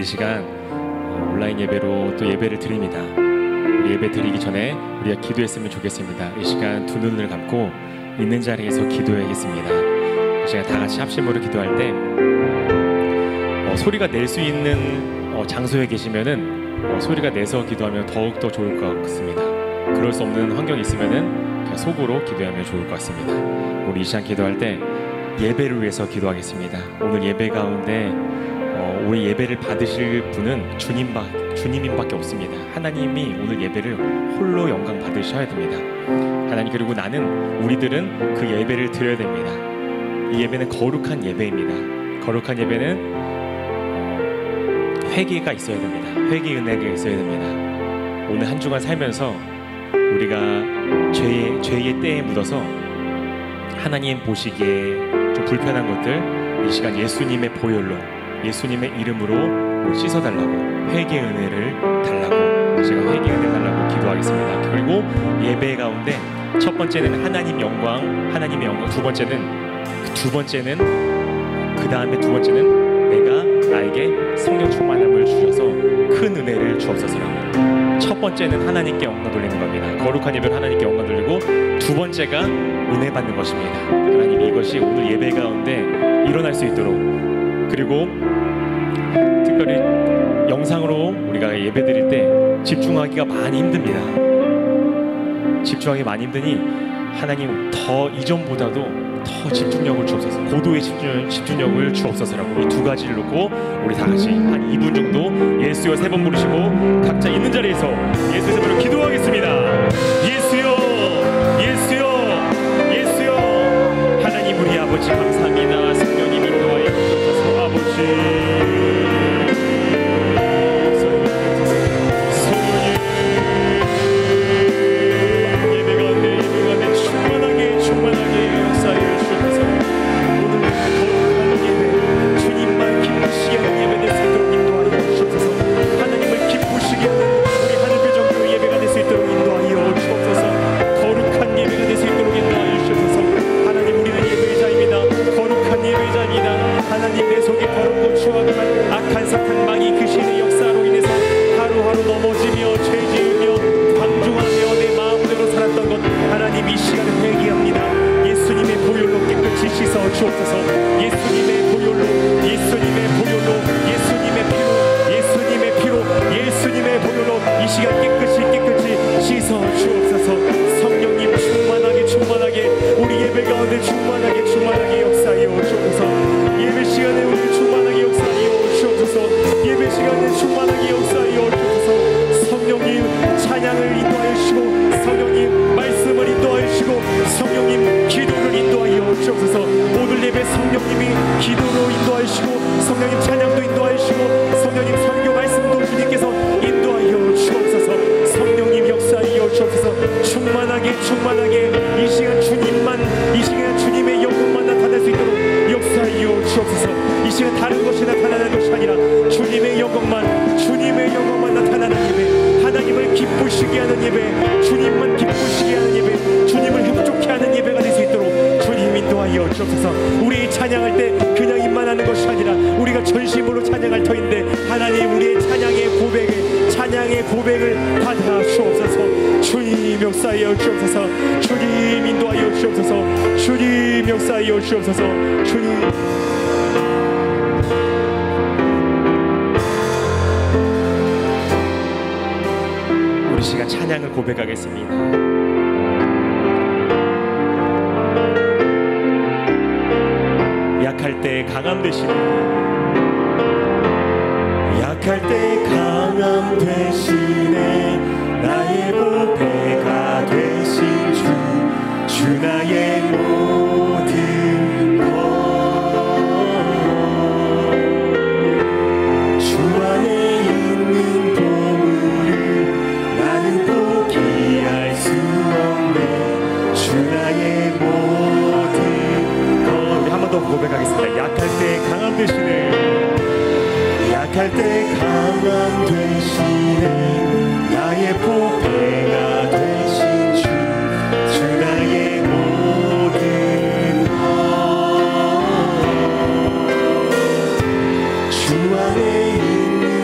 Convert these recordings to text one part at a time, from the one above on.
이 시간 온라인 예배로 또 예배를 드립니다. 우리 예배 드리기 전에 우리가 기도했으면 좋겠습니다. 이 시간 두 눈을 감고 있는 자리에서 기도해야겠습니다. 이 시간 다 같이 합심으로 기도할 때 소리가 낼 수 있는 장소에 계시면은 소리가 내서 기도하면 더욱더 좋을 것 같습니다. 그럴 수 없는 환경이 있으면은 그냥 속으로 기도하면 좋을 것 같습니다. 우리 이 시간 기도할 때 예배를 위해서 기도하겠습니다. 오늘 예배 가운데 우리 예배를 받으실 분은 주님님밖에 없습니다. 하나님이 오늘 예배를 홀로 영광 받으셔야 됩니다. 하나님, 그리고 우리들은 그 예배를 드려야 됩니다. 이 예배는 거룩한 예배입니다. 거룩한 예배는 회개가 있어야 됩니다. 회개 은혜가 있어야 됩니다. 오늘 한 주간 살면서 우리가 죄의 때에 묻어서 하나님 보시기에 좀 불편한 것들, 이 시간 예수님의 보혈로, 예수님의 이름으로 씻어달라고, 회개 은혜를 달라고, 제가 회개 은혜를 달라고 기도하겠습니다. 그리고 예배 가운데 첫 번째는 하나님의 영광, 그 다음에 두 번째는 내가 나에게 성령 충만함을 주셔서 큰 은혜를 주옵소서라고. 첫 번째는 하나님께 영광 돌리는 겁니다. 거룩한 예배를 하나님께 영광 돌리고, 두 번째가 은혜 받는 것입니다. 하나님, 이것이 오늘 예배 가운데 일어날 수 있도록, 그리고 특별히 영상으로 우리가 예배 드릴 때 집중하기가 많이 힘듭니다. 집중하기 많이 힘드니 하나님 더 이전보다도 더 집중력을 주옵소서, 고도의 집중력을 주옵소서라고. 이 두 가지를 놓고 우리 다 같이 한 2분 정도 예수여 3번 부르시고 각자 있는 자리에서 예수의 이름으로 기도하겠습니다. 예수여, 예수여, 예수여. 하나님 우리 아버지 감사합니다. 성령님 인도하여 주셔서 아버지, 우리 찬양할 때 그냥 입만 하는 것이 아니라 우리가 전심으로 찬양할 터인데, 하나님 우리의 찬양의 고백을 받아 주옵소서. 주님 역사하여 주옵소서. 주님 인도하여 주옵소서. 주님 역사하여 주옵소서. 주님. 우리 시간 찬양을 고백하겠습니다. 약할 때 강함 되시네, 약할 때 강함 되시네. 나의 보배가 되신 주 나의 모든 것. 주 안에 있는 보물을 나는 포기할 수 없네. 주 나의 모든 것. 한 번 더 고백하겠습니다. 약할 때 강함 되시네, 약할 때 강함 되시네. 나의 보배가 되신 주 나의 모든 것. 주 안에 있는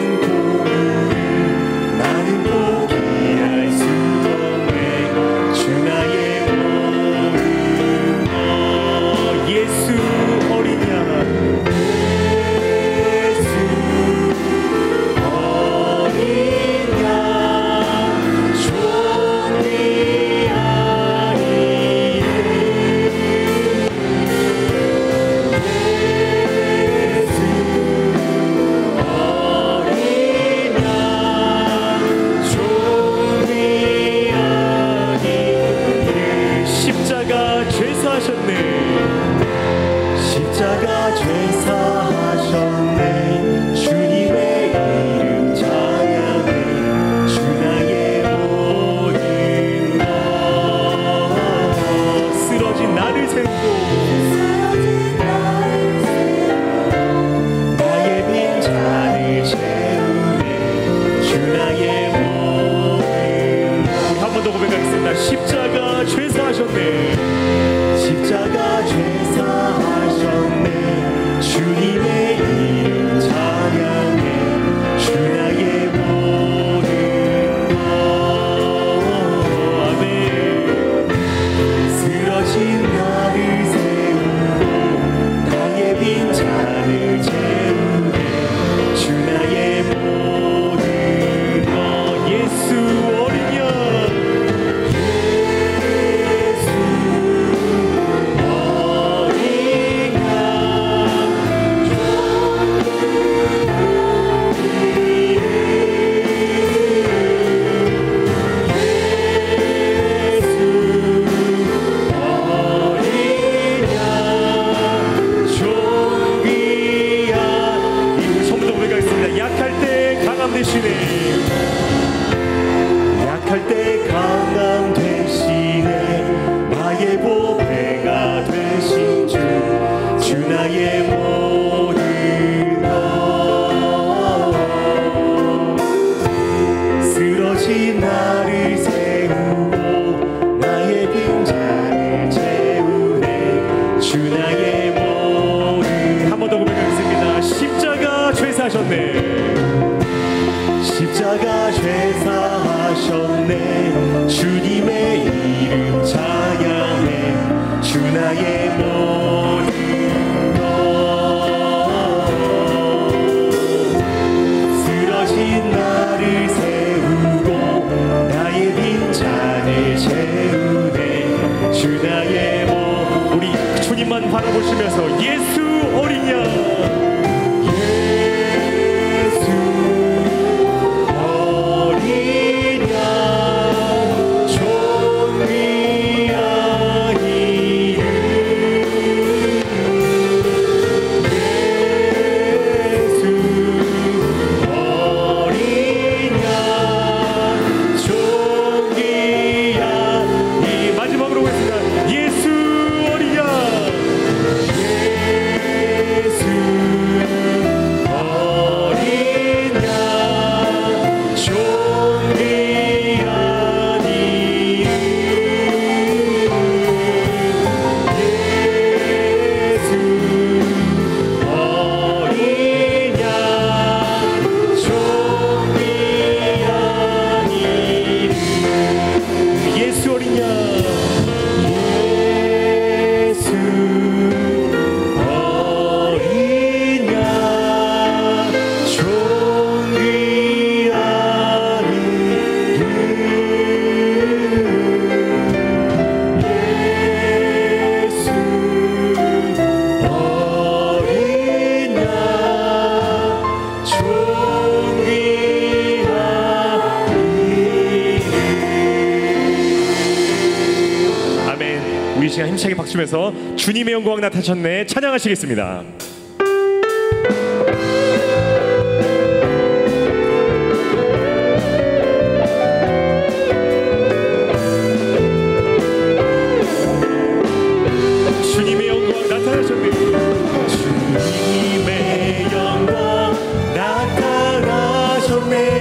강함 되시네. 약할 때 강함 되시네. 나의 보배가 되신 주, 주 나의 모든 것. 쓰러진 나를 세우고 나의 빈잔을 채우네. 주 나의 모든. 한 번 더 고백하겠습니다. 십자가 죄사하셨네. 십자가 죄사하셨네. 주님의 이름 찬양해. 주 나의 모든 것. 쓰러진 나를 세우고 나의 빈잔을 채우네. 주 나의 모든. 우리 주님만 바라보시면서 예수 어린 양, 우리 시간 힘차게 박수면서 주님의 영광 나타나셨네 찬양하시겠습니다. 주님의 영광 나타나셨네. 주님의 영광 나타나셨네.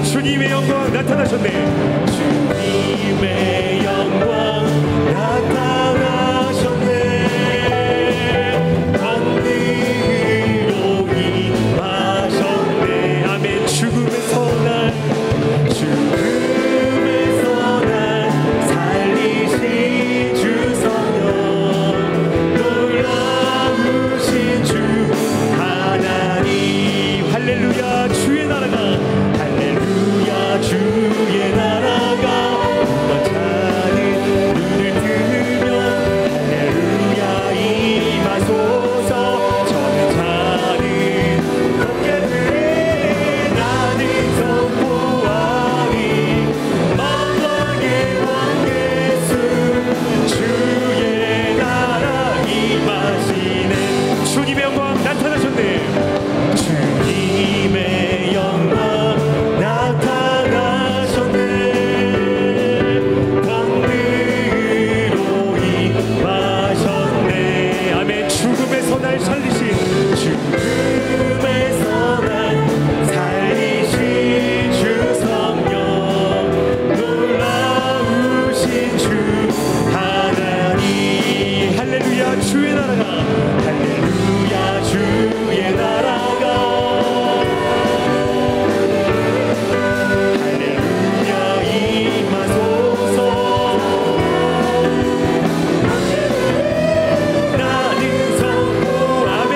주님의 영광 나타나셨네. 주님의 영광 나타나셨네. 권능으로 임하셨네. 아멘. 죽음에서 날 살리신 주 성령 놀라우신 주 하나님. 할렐루야. 주의 나라가 주의 나라가 너차는 눈을 뜨면 할렐루야 임하소서. 저는 차는 걷게를 나는 선포하리. 만왕의 왕 예수 주의 나라 임하시네. 주님의 영광 나타나셨네. 주님의 영광 나타나셨네. 권능으로 임하셨네. 아멘. 죽음에서 날 살리신 죽음에서 날 살리신 주 성령 놀라우신 주 하나님. 할렐루야. 주의 나라가 할렐루야 주의 나라가 아멘.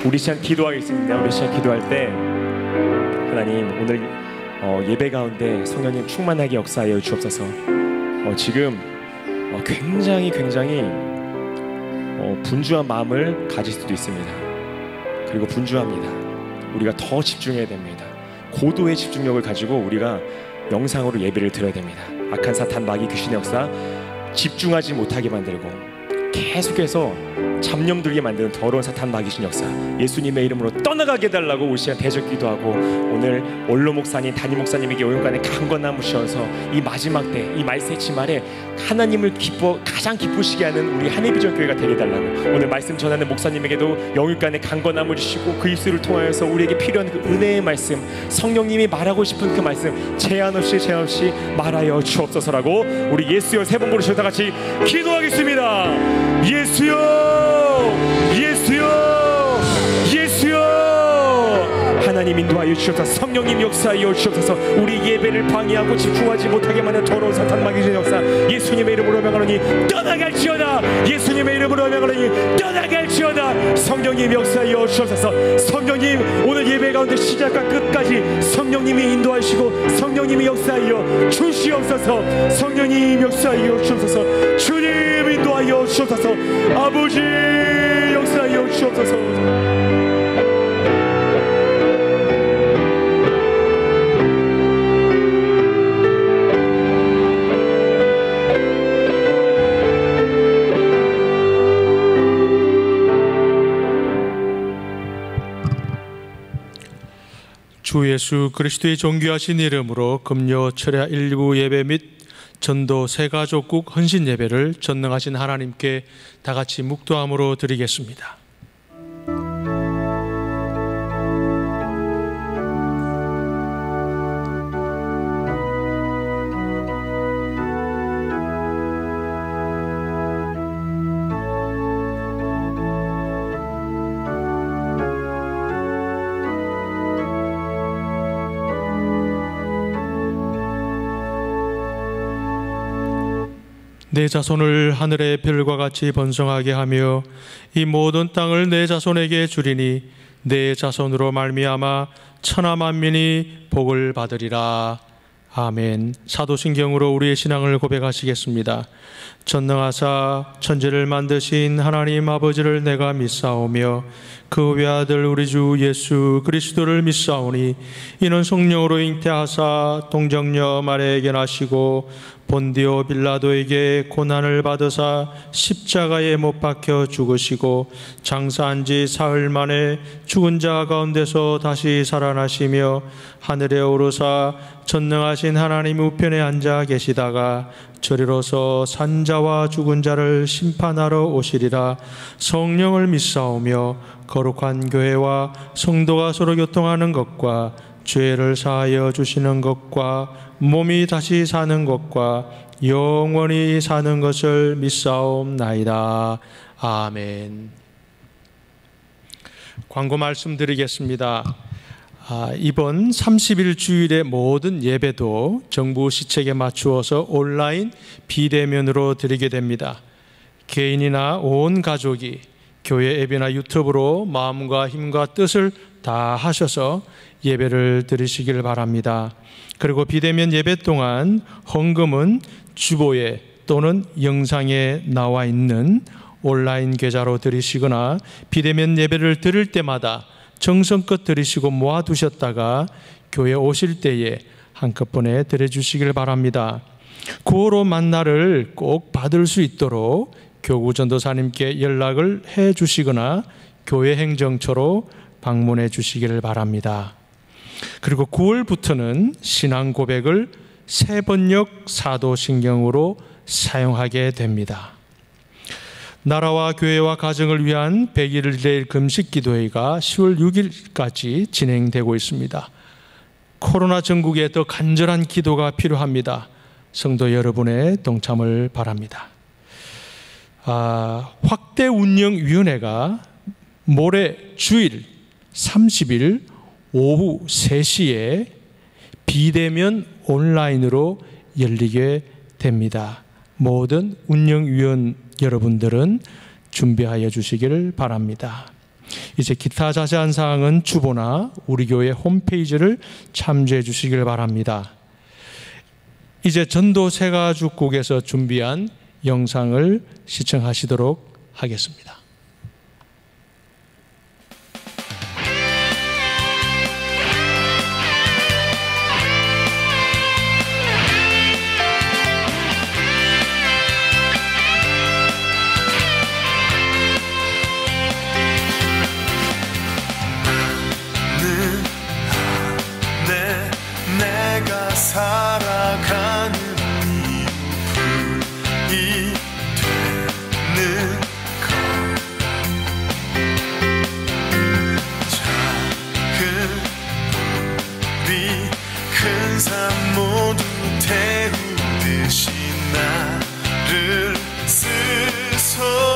우리 시간 기도하겠습니다. 우리 시간 기도할 때 하나님 오늘 예배 가운데 성령님 충만하게 역사하여 주옵소서. 지금 굉장히 분주한 마음을 가질 수도 있습니다. 그리고 분주합니다. 우리가 더 집중해야 됩니다. 고도의 집중력을 가지고 우리가 영상으로 예배를 드려야 됩니다. 악한 사탄 마귀 귀신의 역사 집중하지 못하게 만들고 계속해서 잡념 들게 만드는 더러운 사탄 마귀 귀신 역사 예수님의 이름으로 떠나가게 해달라고 우리 시간 대적 기도하고, 오늘 원로 목사님 담임 목사님에게 오용간에 강건함을 주셔서 이 마지막 때 이 말세치 말에 하나님을 가장 기쁘시게 하는 우리 한해비전 교회가 되게 해달라고, 오늘 말씀 전하는 목사님에게도 영육간에 강건함을 주시고 그 입술을 통하여서 우리에게 필요한 그 은혜의 말씀, 성령님이 말하고 싶은 그 말씀 제한 없이 말하여 주옵소서라고 우리 예수여 세 번 부르셔서 다 같이 기도하겠습니다. 예수여, 예수여, 예수여. 하나님 인도하여 주옵소서. 성령님 역사하여 주옵소서. 우리 예배를 방해하고 집중하지 못하게 만든 더러운 사탄 마귀의 역사 예수님의 이름으로 명하노니 떠나갈지어다. 예수님의 이름으로 명하노니 떠나갈지어다. 성령님 역사하여 주옵소서. 성령님 오늘 예배 가운데 시작과 끝까지 성령님이 인도하시고 성령님이 역사하여 주시옵소서. 성령님 역사하여 주옵소서. 주님 인도하여 주옵소서. 아버지 역사하여 주옵소서. 주 예수 그리스도의 존귀하신 이름으로 금요 철야 1부 예배 및 전도 새가족국 헌신 예배를 전능하신 하나님께 다 같이 묵도함으로 드리겠습니다. 내 자손을 하늘의 별과 같이 번성하게 하며 이 모든 땅을 내 자손에게 주리니 내 자손으로 말미암아 천하 만민이 복을 받으리라. 아멘. 사도신경으로 우리의 신앙을 고백하시겠습니다. 전능하사 천지를 만드신 하나님 아버지를 내가 믿사오며 그 외아들 우리 주 예수 그리스도를 믿사오니 이는 성령으로 잉태하사 동정녀 마리아에게 나시고 본디오 빌라도에게 고난을 받으사 십자가에 못 박혀 죽으시고 장사한 지 사흘 만에 죽은 자 가운데서 다시 살아나시며 하늘에 오르사 전능하신 하나님 우편에 앉아 계시다가 저리로서 산자와 죽은 자를 심판하러 오시리라. 성령을 믿사오며 거룩한 교회와 성도가 서로 교통하는 것과 죄를 사하여 주시는 것과 몸이 다시 사는 것과 영원히 사는 것을 믿사옵나이다. 아멘. 광고 말씀드리겠습니다. 이번 30일 주일의 모든 예배도 정부 시책에 맞추어서 온라인 비대면으로 드리게 됩니다. 개인이나 온 가족이 교회 앱이나 유튜브로 마음과 힘과 뜻을 다 하셔서 예배를 드리시길 바랍니다. 그리고 비대면 예배 동안 헌금은 주보에 또는 영상에 나와 있는 온라인 계좌로 드리시거나 비대면 예배를 드릴 때마다 정성껏 드리시고 모아두셨다가 교회 오실 때에 한꺼번에 드려주시길 바랍니다. 9월 만나를 꼭 받을 수 있도록 교구 전도사님께 연락을 해 주시거나 교회 행정처로 방문해 주시기를 바랍니다. 그리고 9월부터는 신앙 고백을 세번역 사도신경으로 사용하게 됩니다. 나라와 교회와 가정을 위한 100일 금식 기도회가 10월 6일까지 진행되고 있습니다. 코로나 전국에 더 간절한 기도가 필요합니다. 성도 여러분의 동참을 바랍니다. 확대운영위원회가 모레 주일 30일 오후 3시에 비대면 온라인으로 열리게 됩니다. 모든 운영위원 여러분들은 준비하여 주시기를 바랍니다. 이제 기타 자세한 사항은 주보나 우리 교회 홈페이지를 참조해 주시길 바랍니다. 이제 전도 세가죽국에서 준비한 영상을 시청하시도록 하겠습니다. 내가 살아가는 이유이 되는 것 작은 우리 큰 산 모두 태우듯이 나를 쓰소서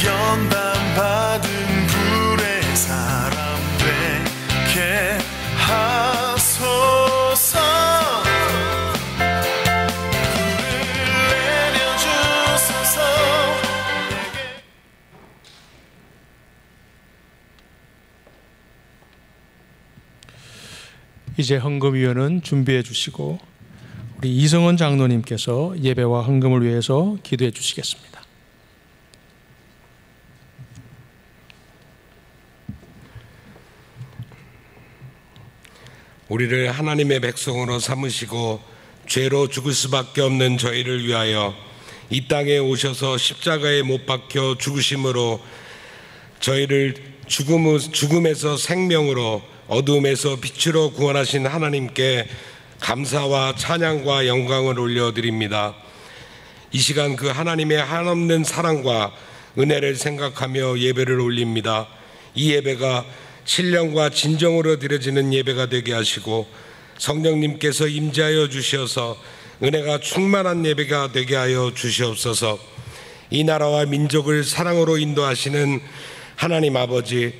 연단받은 불의 사람 되게 하소서. 불을 내려주소서. 이제 헌금위원은 준비해 주시고 우리 이성원 장로님께서 예배와 헌금을 위해서 기도해 주시겠습니다. 우리를 하나님의 백성으로 삼으시고 죄로 죽을 수밖에 없는 저희를 위하여 이 땅에 오셔서 십자가에 못 박혀 죽으심으로 저희를 죽음에서 생명으로 어둠에서 빛으로 구원하신 하나님께 감사와 찬양과 영광을 올려드립니다. 이 시간 그 하나님의 한없는 사랑과 은혜를 생각하며 예배를 올립니다. 이 예배가 신령과 진정으로 드려지는 예배가 되게 하시고 성령님께서 임재하여 주셔서 은혜가 충만한 예배가 되게 하여 주시옵소서. 이 나라와 민족을 사랑으로 인도하시는 하나님 아버지,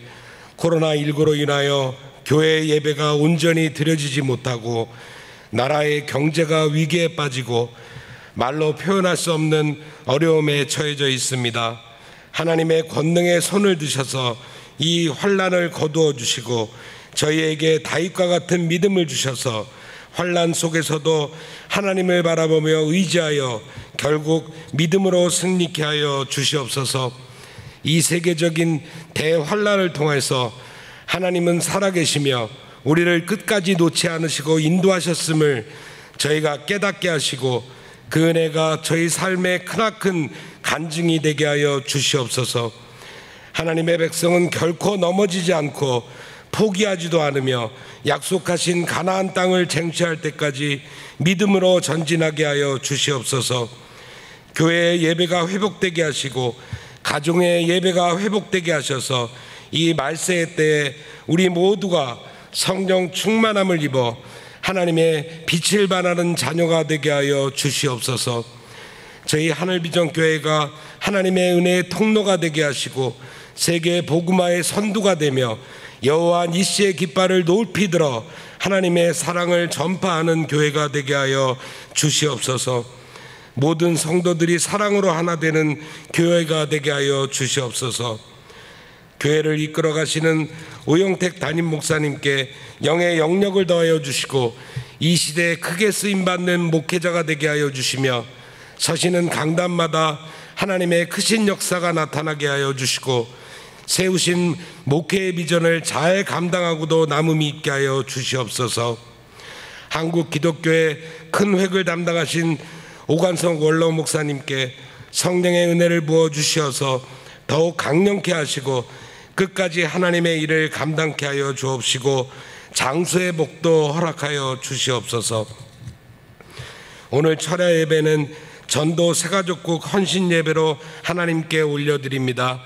코로나19로 인하여 교회 예배가 온전히 드려지지 못하고 나라의 경제가 위기에 빠지고 말로 표현할 수 없는 어려움에 처해져 있습니다. 하나님의 권능의 손을 드셔서 이 환난을 거두어 주시고 저희에게 다윗과 같은 믿음을 주셔서 환난 속에서도 하나님을 바라보며 의지하여 결국 믿음으로 승리케 하여 주시옵소서. 이 세계적인 대환난을 통해서 하나님은 살아계시며 우리를 끝까지 놓지 않으시고 인도하셨음을 저희가 깨닫게 하시고 그 은혜가 저희 삶의 크나큰 간증이 되게 하여 주시옵소서. 하나님의 백성은 결코 넘어지지 않고 포기하지도 않으며 약속하신 가나안 땅을 쟁취할 때까지 믿음으로 전진하게 하여 주시옵소서. 교회의 예배가 회복되게 하시고 가정의 예배가 회복되게 하셔서 이 말세의 때에 우리 모두가 성령 충만함을 입어 하나님의 빛을 발하는 자녀가 되게 하여 주시옵소서. 저희 하늘비전교회가 하나님의 은혜의 통로가 되게 하시고 세계 복음화의 선두가 되며 여호와 니시의 깃발을 높이 들어 하나님의 사랑을 전파하는 교회가 되게 하여 주시옵소서. 모든 성도들이 사랑으로 하나 되는 교회가 되게 하여 주시옵소서. 교회를 이끌어 가시는 오영택 담임 목사님께 영의 영력을 더하여 주시고 이 시대에 크게 쓰임받는 목회자가 되게 하여 주시며 서시는 강단마다 하나님의 크신 역사가 나타나게 하여 주시고 세우신 목회의 비전을 잘 감당하고도 남음이 있게 하여 주시옵소서. 한국 기독교의 큰 획을 담당하신 오관성 원로 목사님께 성령의 은혜를 부어주시어서 더욱 강력케 하시고 끝까지 하나님의 일을 감당케 하여 주옵시고 장수의 복도 허락하여 주시옵소서. 오늘 철야 예배는 전도 새가족국 헌신 예배로 하나님께 올려드립니다.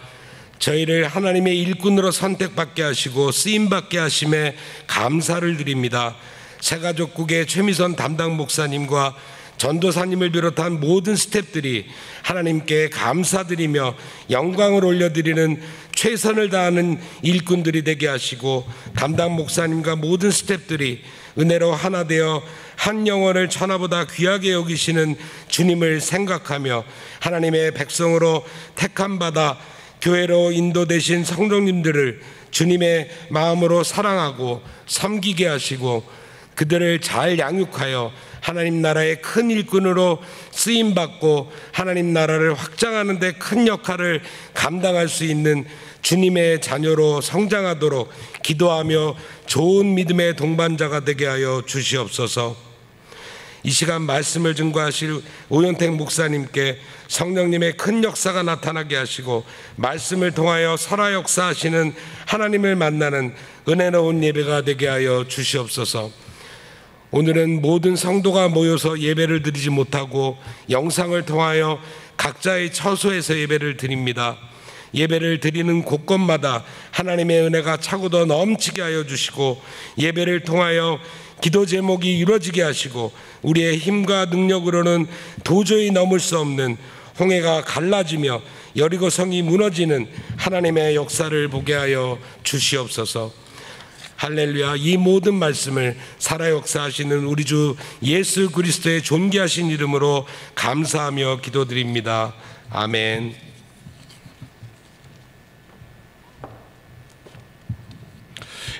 저희를 하나님의 일꾼으로 선택받게 하시고 쓰임받게 하심에 감사를 드립니다. 새가족국의 최미선 담당 목사님과 전도사님을 비롯한 모든 스태프들이 하나님께 감사드리며 영광을 올려드리는 최선을 다하는 일꾼들이 되게 하시고 담당 목사님과 모든 스태프들이 은혜로 하나 되어 한 영혼을 천하보다 귀하게 여기시는 주님을 생각하며 하나님의 백성으로 택함받아 교회로 인도되신 성도님들을 주님의 마음으로 사랑하고 섬기게 하시고 그들을 잘 양육하여 하나님 나라의 큰 일꾼으로 쓰임받고 하나님 나라를 확장하는 데 큰 역할을 감당할 수 있는 주님의 자녀로 성장하도록 기도하며 좋은 믿음의 동반자가 되게 하여 주시옵소서. 이 시간 말씀을 증거하실 오현택 목사님께 성령님의 큰 역사가 나타나게 하시고 말씀을 통하여 설화 역사하시는 하나님을 만나는 은혜로운 예배가 되게 하여 주시옵소서. 오늘은 모든 성도가 모여서 예배를 드리지 못하고 영상을 통하여 각자의 처소에서 예배를 드립니다. 예배를 드리는 곳곳마다 하나님의 은혜가 차고 더 넘치게 하여 주시고 예배를 통하여 기도 제목이 이루어지게 하시고 우리의 힘과 능력으로는 도저히 넘을 수 없는 홍해가 갈라지며 여리고 성이 무너지는 하나님의 역사를 보게 하여 주시옵소서. 할렐루야. 이 모든 말씀을 살아 역사하시는 우리 주 예수 그리스도의 존귀하신 이름으로 감사하며 기도드립니다. 아멘.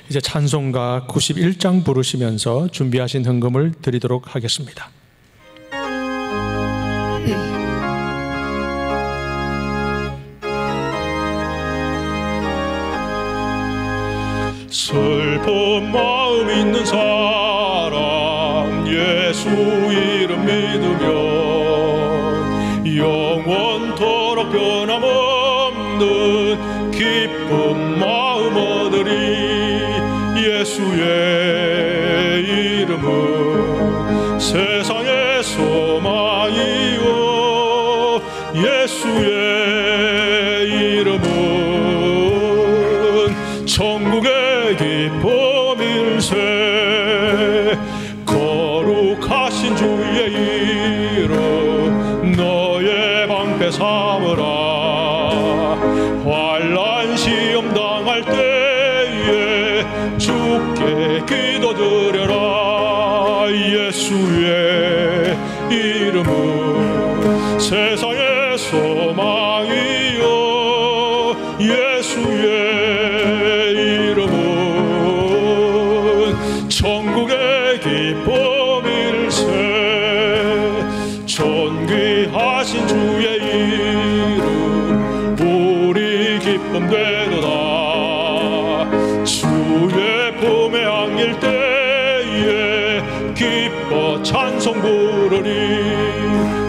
이제 찬송가 91장 부르시면서 준비하신 헌금을 드리도록 하겠습니다. 슬픈 마음 있는 사람 예수 이름 믿으면 영원토록 변함없는 기쁜 마음 얻으리. 예수의 이름은 세상의 소망이요 예수의 이름은 천국의 기쁨일세. 거룩하신 주의 이름 너의 방패 삼으라. 환난 시험 당할 때에 주께 기도드려라. 예수의 이름은 세상의 소망이요 예수의 이름은 천국의 기쁨일세. 존귀하신 주의 이름 우리 기쁨 되도다. 주의 품에 안길 때에 기뻐 찬송 부르리.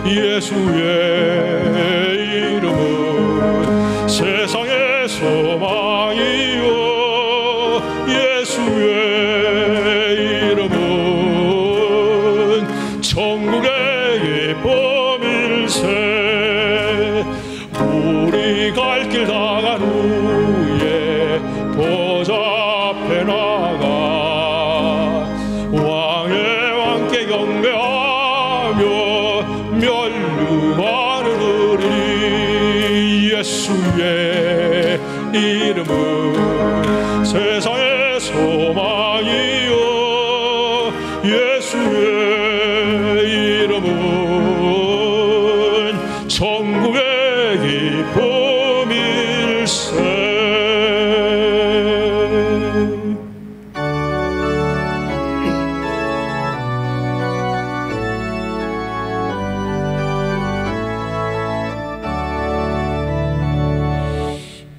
예수의 이름은 세상의 소망이요 예수의 이름은 천국의 기쁨일세. 우리 갈 길 다간 후에 보좌 앞에 나가 왕의 왕께 경배하며 면류관을 누리리. 예수의 이름은 세상의 소망이요 예수의 이름은 천국의 기쁨일세.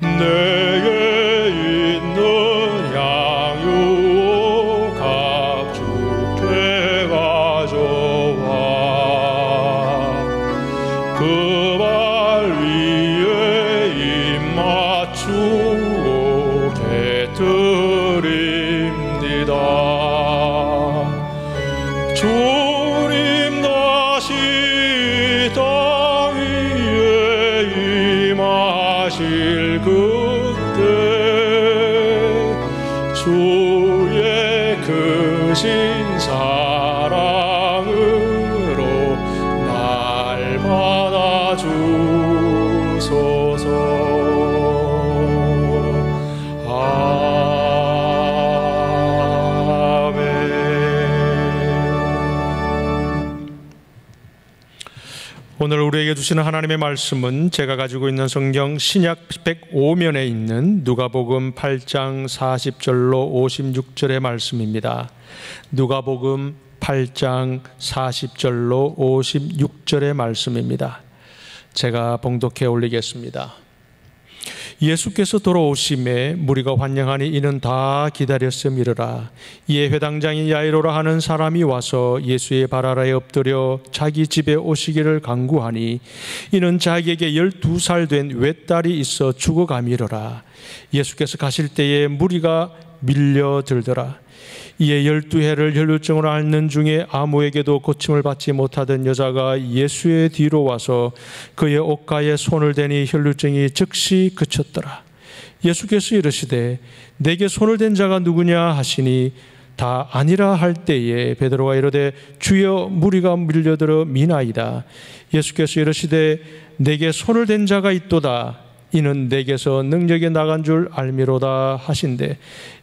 내게 있는 양육 주님 다시 땅 위에 임하실 그때 주의 크신 사랑으로 날 받아주소서. 오늘 우리에게 주시는 하나님의 말씀은 제가 가지고 있는 성경 신약 105면에 있는 누가복음 8장 40절로 56절의 말씀입니다. 누가복음 8장 40절로 56절의 말씀입니다. 제가 봉독해 올리겠습니다. 예수께서 돌아오심에 무리가 환영하니 이는 다 기다렸음이러라. 이에 회당장인 야이로라 하는 사람이 와서 예수의 발 아래에 엎드려 자기 집에 오시기를 간구하니 이는 자기에게 12살 된 외딸이 있어 죽어가미러라. 예수께서 가실 때에 무리가 밀려들더라. 이에 12해를 혈루증으로 앓는 중에 아무에게도 고침을 받지 못하던 여자가 예수의 뒤로 와서 그의 옷가에 손을 대니 혈루증이 즉시 그쳤더라. 예수께서 이르시되 내게 손을 댄 자가 누구냐 하시니 다 아니라 할 때에 베드로가 이르되 주여 무리가 밀려들어 미나이다. 예수께서 이르시되 내게 손을 댄 자가 있도다. 이는 내게서 능력이 나간 줄 알미로다 하신대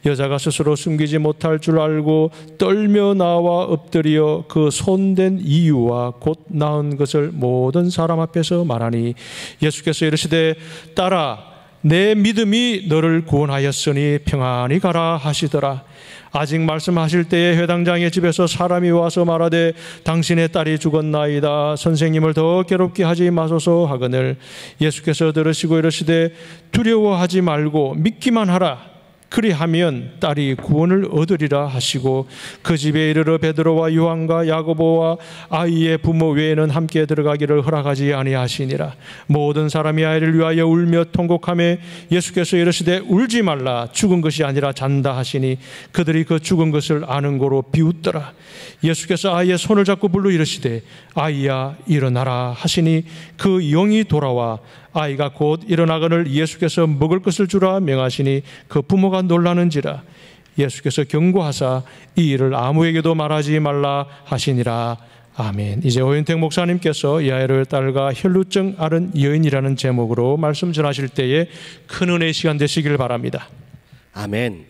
여자가 스스로 숨기지 못할 줄 알고 떨며 나와 엎드려 그 손댄 이유와 곧 나은 것을 모든 사람 앞에서 말하니 예수께서 이르시되 딸아 내 믿음이 너를 구원하였으니 평안히 가라 하시더라. 아직 말씀하실 때에 회당장의 집에서 사람이 와서 말하되 당신의 딸이 죽었나이다. 선생님을 더 괴롭게 하지 마소서 하거늘 예수께서 들으시고 이르시되 두려워하지 말고 믿기만 하라. 그리하면 딸이 구원을 얻으리라 하시고 그 집에 이르러 베드로와 요한과 야고보와 아이의 부모 외에는 함께 들어가기를 허락하지 아니하시니라. 모든 사람이 아이를 위하여 울며 통곡하매 예수께서 이르시되 울지 말라. 죽은 것이 아니라 잔다 하시니 그들이 그 죽은 것을 아는 고로 비웃더라. 예수께서 아이의 손을 잡고 불러 이르시되 아이야 일어나라 하시니 그 영이 돌아와 아이가 곧 일어나거늘 예수께서 먹을 것을 주라 명하시니 그 부모가 놀라는지라. 예수께서 경고하사 이 일을 아무에게도 말하지 말라 하시니라. 아멘. 이제 오윤택 목사님께서 야이로의 딸과 혈루증 앓은 여인이라는 제목으로 말씀 전하실 때에 큰 은혜의 시간 되시길 바랍니다. 아멘.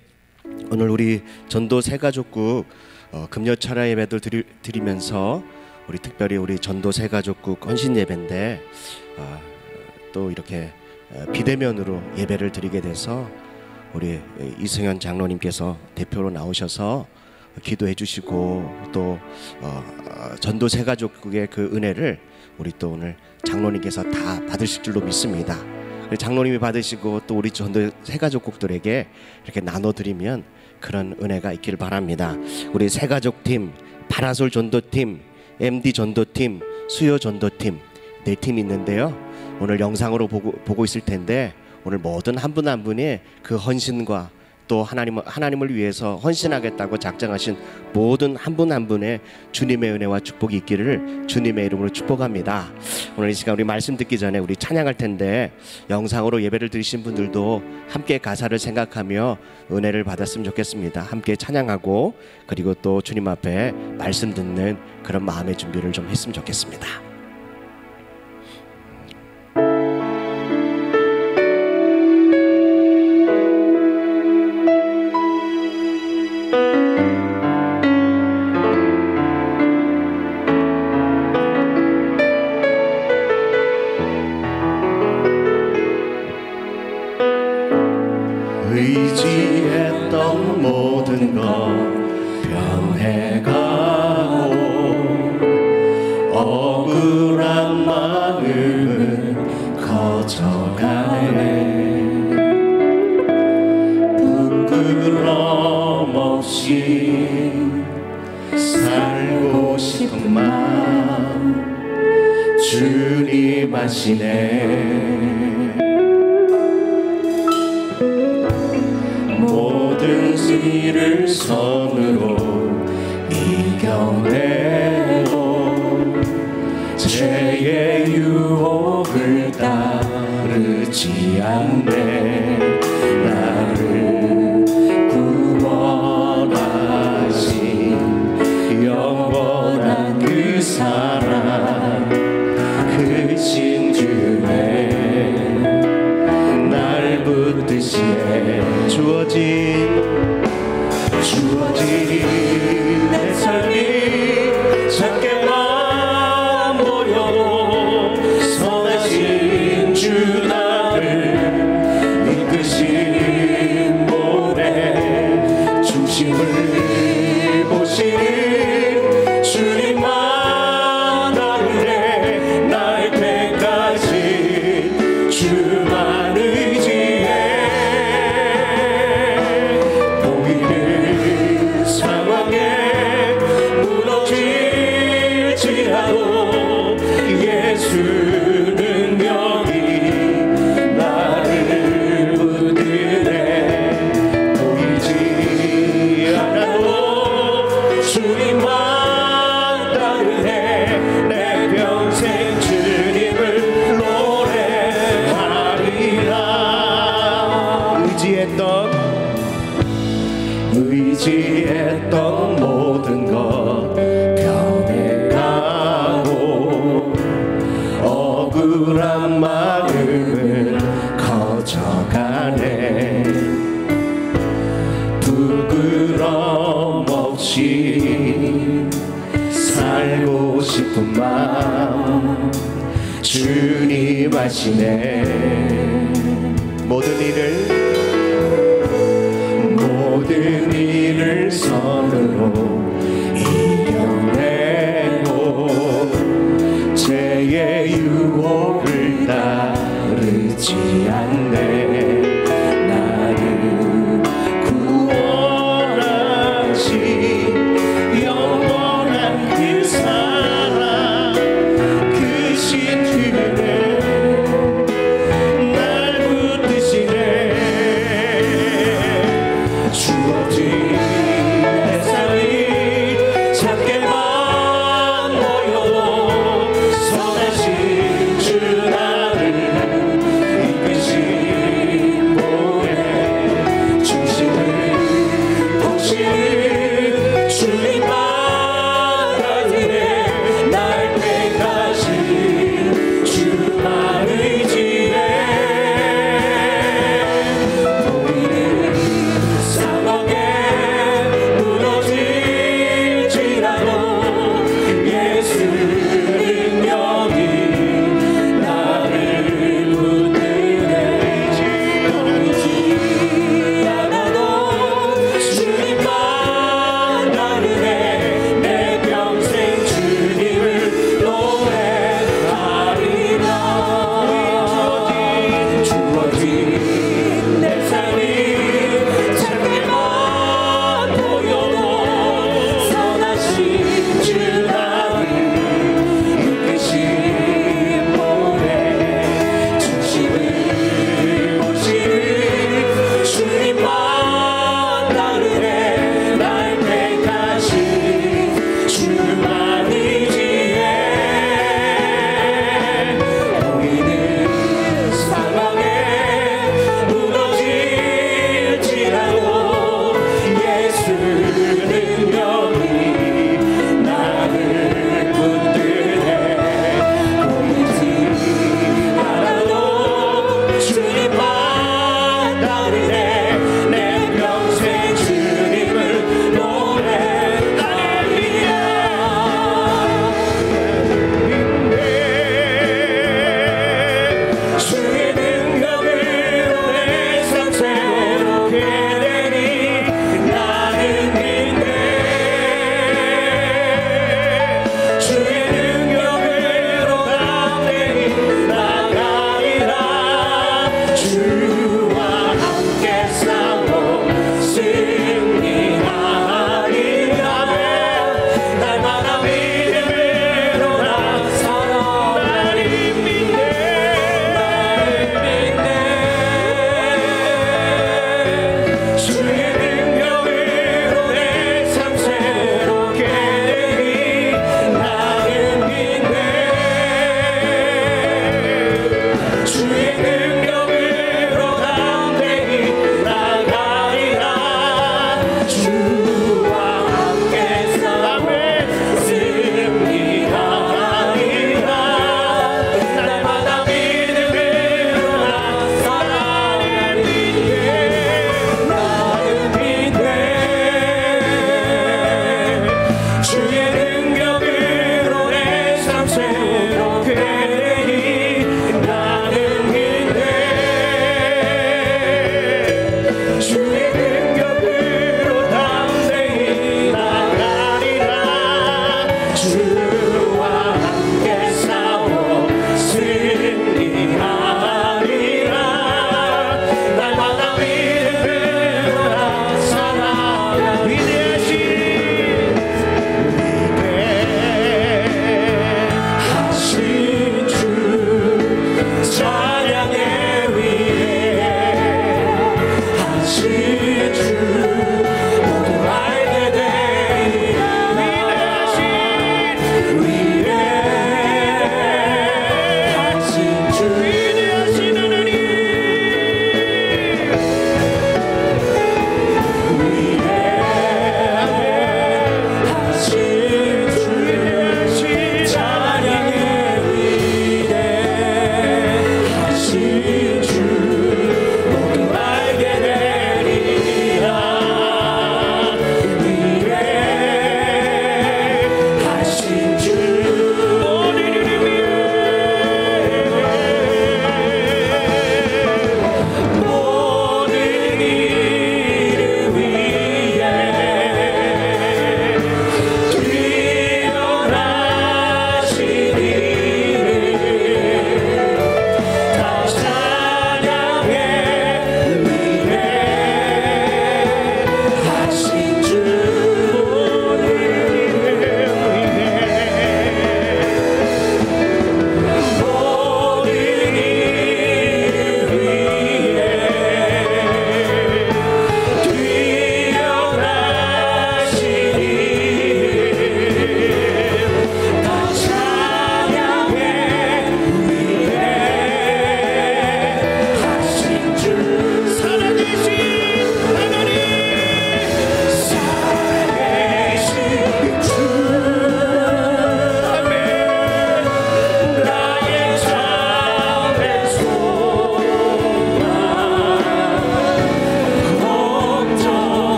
오늘 우리 전도 세가족국 금요 철야 예배도 드리면서 우리 특별히 우리 전도 세가족국 헌신 예배인데 또 이렇게 비대면으로 예배를 드리게 돼서 우리 이승현 장로님께서 대표로 나오셔서 기도해 주시고 또 전도 세가족국의 그 은혜를 우리 또 오늘 장로님께서 다 받으실 줄로 믿습니다. 장로님이 받으시고 또 우리 전도 세가족국들에게 이렇게 나눠드리면 그런 은혜가 있길 바랍니다. 우리 세가족팀, 파라솔 전도팀, MD 전도팀, 수요 전도팀 4팀이 있는데요. 오늘 영상으로 보고 있을 텐데 오늘 모든 한 분 한 분이 그 헌신과 또 하나님을 위해서 헌신하겠다고 작정하신 모든 한 분 한 분의 주님의 은혜와 축복이 있기를 주님의 이름으로 축복합니다. 오늘 이 시간 우리 말씀 듣기 전에 우리 찬양할 텐데 영상으로 예배를 드리신 분들도 함께 가사를 생각하며 은혜를 받았으면 좋겠습니다. 함께 찬양하고 그리고 또 주님 앞에 말씀 듣는 그런 마음의 준비를 좀 했으면 좋겠습니다. 의지했던 모든 것 변해가고 억울한 마음은 커져가네. 부끄럼 없이 살고 싶은 마음 주님 아시네. 모든 수이 이를 손으로 이겨내고 죄의 유혹을 따르지 않네. 나를 구원하신 영원한 그 사랑 그 진주에 날 붙드시네. 주어진 내 삶이 작게만 보여도 선하신 주 나를 이끄신 몸에 중심을 보시는 주님만 아는데 날 택하신 주만 의지해. 보이는 상황에 무너질지라도 예수 능력이 나를 붙드네. 보이지 않아도 주님만 따르네. 내 평생 주님을 노래하리라. 의지했던 모든 것 변해가고 억울한 마음은 커져가네. 부끄럼 없이 살고 싶은 마음 주님 아시네. 모든 일을 선으로 이겨내고 죄의 유혹을 따르지 않네. 나를 구원하신 영원한 그 사랑 그 신주에 날 붙드시네. 주어진 내 삶이 작게만 보여도 선하신 주 나를 이끄신 몸에 중심을 보시는 주님만 아니네. 날 택하신 주만 의지해. 보이는 상황에 무너질지라도 예수 능력이 나를 붙드네. 보이지 않아도 주님만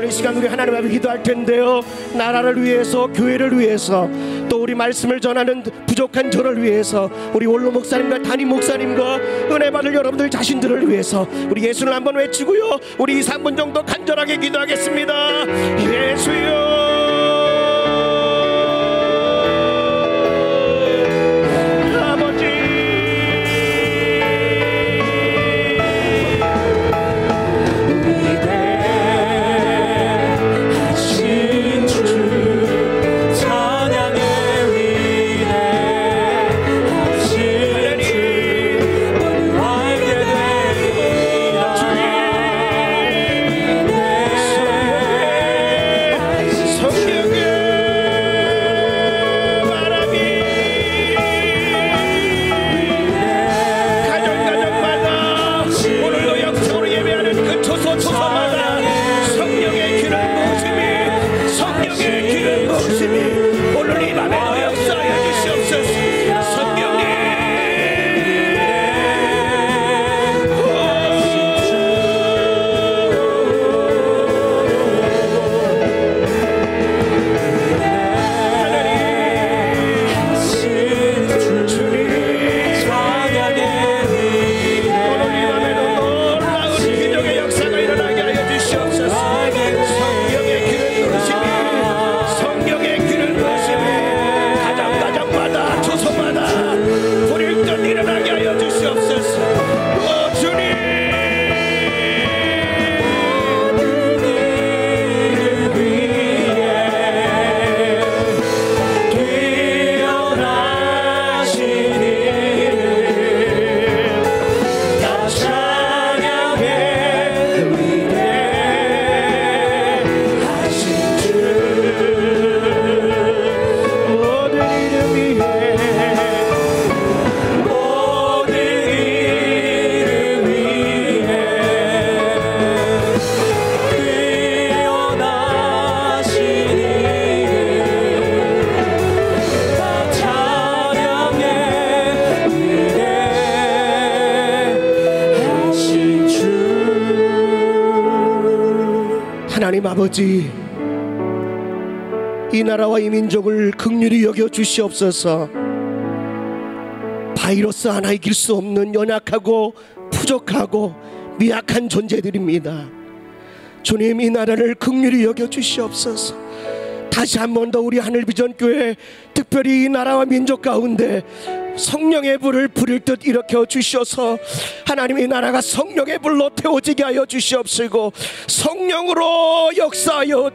이 시간 우리 하나님 앞에 기도할 텐데요, 나라를 위해서, 교회를 위해서, 또 우리 말씀을 전하는 부족한 저를 위해서, 우리 원로 목사님과 담임 목사님과 은혜 받을 여러분들 자신들을 위해서 우리 예수를 한번 외치고요, 우리 2, 3분 정도 간절하게 기도하겠습니다. 예수여, 하나님 아버지, 이 나라와 이 민족을 긍휼히 여겨 주시옵소서. 바이러스 하나 이길 수 없는 연약하고 부족하고 미약한 존재들입니다. 주님, 이 나라를 긍휼히 여겨 주시옵소서. 다시 한 번 더 우리 하늘비전교회, 특별히 이 나라와 민족 가운데 성령의 불을 부릴 듯 일으켜 주셔서 하나님의 나라가 성령의 불로 태워지게 하여 주시옵시고 성령으로 역사하여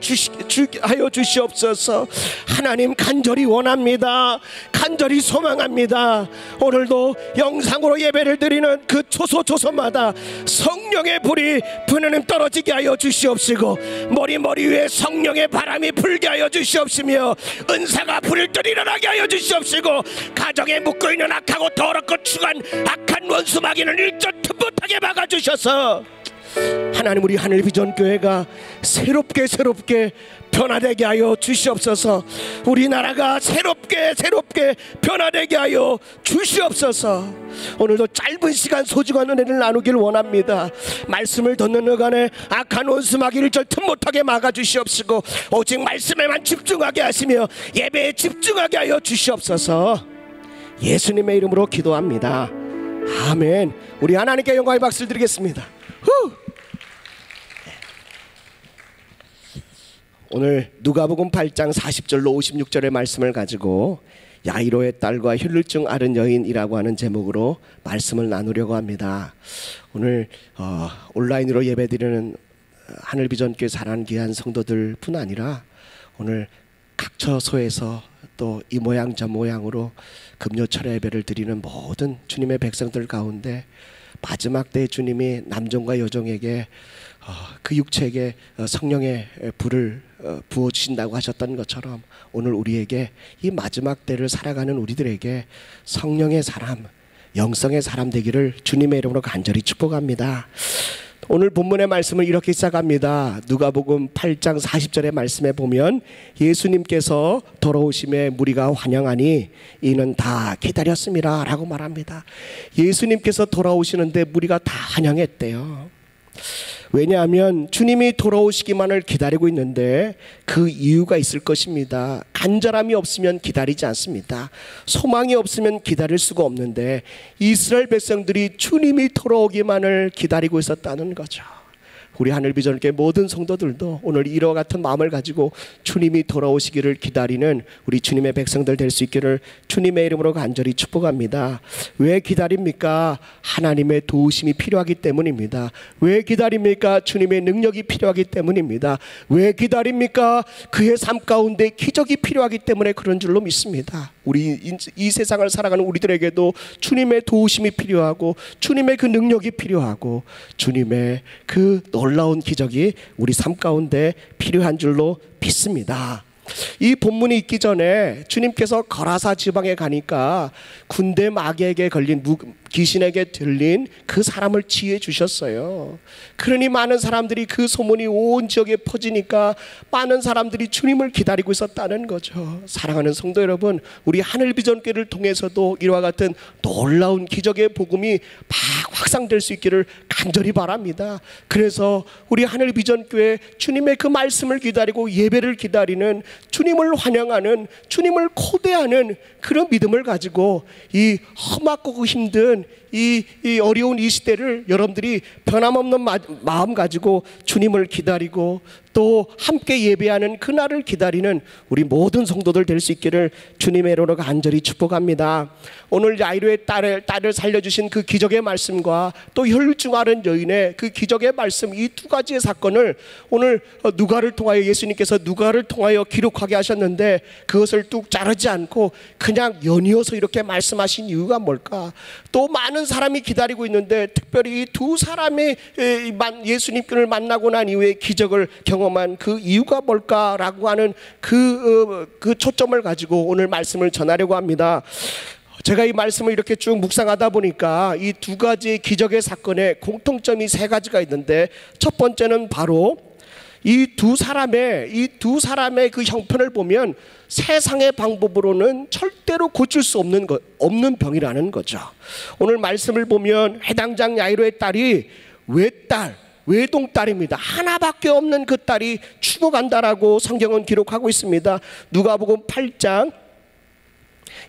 주시옵소서. 하나님, 간절히 원합니다. 간절히 소망합니다. 오늘도 영상으로 예배를 드리는 그 초소초소마다 성령의 불이 부르는 떨어지게 하여 주시옵시고 머리 위에 성령의 바람이 불게 하여 주시옵시며 은사가 부릴 듯 일어나게 하여 주시옵시고 가정에 묶어있는 악하고 더럽고 추한 악한 원수 마귀는 일절 틈 못하게 막아주셔서 하나님, 우리 하늘비전교회가 새롭게 변화되게 하여 주시옵소서. 우리나라가 새롭게 변화되게 하여 주시옵소서. 오늘도 짧은 시간 소중한 은혜를 나누길 원합니다. 말씀을 듣는 여간에 악한 원수 마귀를 절 틈 못하게 막아주시옵시고 오직 말씀에만 집중하게 하시며 예배에 집중하게 하여 주시옵소서. 예수님의 이름으로 기도합니다. 아멘. 우리 하나님께 영광의 박수를 드리겠습니다. 오늘 누가복음 8장 40절로 56절의 말씀을 가지고 야이로의 딸과 혈루증 앓은 여인이라고 하는 제목으로 말씀을 나누려고 합니다. 오늘 온라인으로 예배드리는 하늘비전교회 사랑하는 귀한 성도들 뿐 아니라 오늘 각 처소에서 또 이 모양 저 모양으로 금요철 예배를 드리는 모든 주님의 백성들 가운데 마지막 때 주님이 남종과 여종에게 그 육체에게 성령의 불을 부어주신다고 하셨던 것처럼 오늘 우리에게 이 마지막 때를 살아가는 우리들에게 성령의 사람, 영성의 사람 되기를 주님의 이름으로 간절히 축복합니다. 오늘 본문의 말씀을 이렇게 시작합니다. 누가복음 8장 40절의 말씀에 보면 예수님께서 돌아오심에 무리가 환영하니 이는 다 기다렸음이라 라고 말합니다. 예수님께서 돌아오시는데 무리가 다 환영했대요. 왜냐하면 주님이 돌아오시기만을 기다리고 있는데 그 이유가 있을 것입니다. 간절함이 없으면 기다리지 않습니다. 소망이 없으면 기다릴 수가 없는데 이스라엘 백성들이 주님이 돌아오기만을 기다리고 있었다는 거죠. 우리 하늘비전교회 모든 성도들도 오늘 이와 같은 마음을 가지고 주님이 돌아오시기를 기다리는 우리 주님의 백성들 될 수 있기를 주님의 이름으로 간절히 축복합니다. 왜 기다립니까? 하나님의 도우심이 필요하기 때문입니다. 왜 기다립니까? 주님의 능력이 필요하기 때문입니다. 왜 기다립니까? 그의 삶 가운데 기적이 필요하기 때문에 그런 줄로 믿습니다. 우리 이 세상을 살아가는 우리들에게도 주님의 도우심이 필요하고 주님의 그 능력이 필요하고 주님의 그 놀라운 기적이 우리 삶 가운데 필요한 줄로 믿습니다. 이 본문이 있기 전에 주님께서 거라사 지방에 가니까 군대 마귀에게 걸린 귀신에게 들린 그 사람을 치유해 주셨어요. 그러니 많은 사람들이 그 소문이 온 지역에 퍼지니까 많은 사람들이 주님을 기다리고 있었다는 거죠. 사랑하는 성도 여러분, 우리 하늘비전교회를 통해서도 이와 같은 놀라운 기적의 복음이 막 확산될 수 있기를 간절히 바랍니다. 그래서 우리 하늘비전교회 주님의 그 말씀을 기다리고 예배를 기다리는, 주님을 환영하는, 주님을 코대하는 그런 믿음을 가지고 이 험악고 힘든 이 어려운 이 시대를 여러분들이 변함없는 마음 가지고 주님을 기다리고 또 함께 예배하는 그날을 기다리는 우리 모든 성도들 될 수 있기를 주님의 이름으로 간절히 축복합니다. 오늘 야이로의 딸을 살려주신 그 기적의 말씀과 또 혈루증 앓은 여인의 그 기적의 말씀, 이 두 가지의 사건을 오늘 누가를 통하여, 예수님께서 누가를 통하여 기록하게 하셨는데 그것을 뚝 자르지 않고 그냥 연이어서 이렇게 말씀하신 이유가 뭘까? 또 많은 사람이 기다리고 있는데 특별히 이 두 사람이 예수님을 만나고 난 이후에 기적을 경험한 그 이유가 뭘까라고 하는 그 초점을 가지고 오늘 말씀을 전하려고 합니다. 제가 이 말씀을 이렇게 쭉 묵상하다 보니까 이 두 가지 기적의 사건에 공통점이 세 가지가 있는데, 첫 번째는 바로 이 두 사람의 그 형편을 보면 세상의 방법으로는 절대로 고칠 수 없는 병이라는 거죠. 오늘 말씀을 보면 해당장 야이로의 딸이 외동딸입니다. 하나밖에 없는 그 딸이 죽어간다라고 성경은 기록하고 있습니다. 누가복음 8장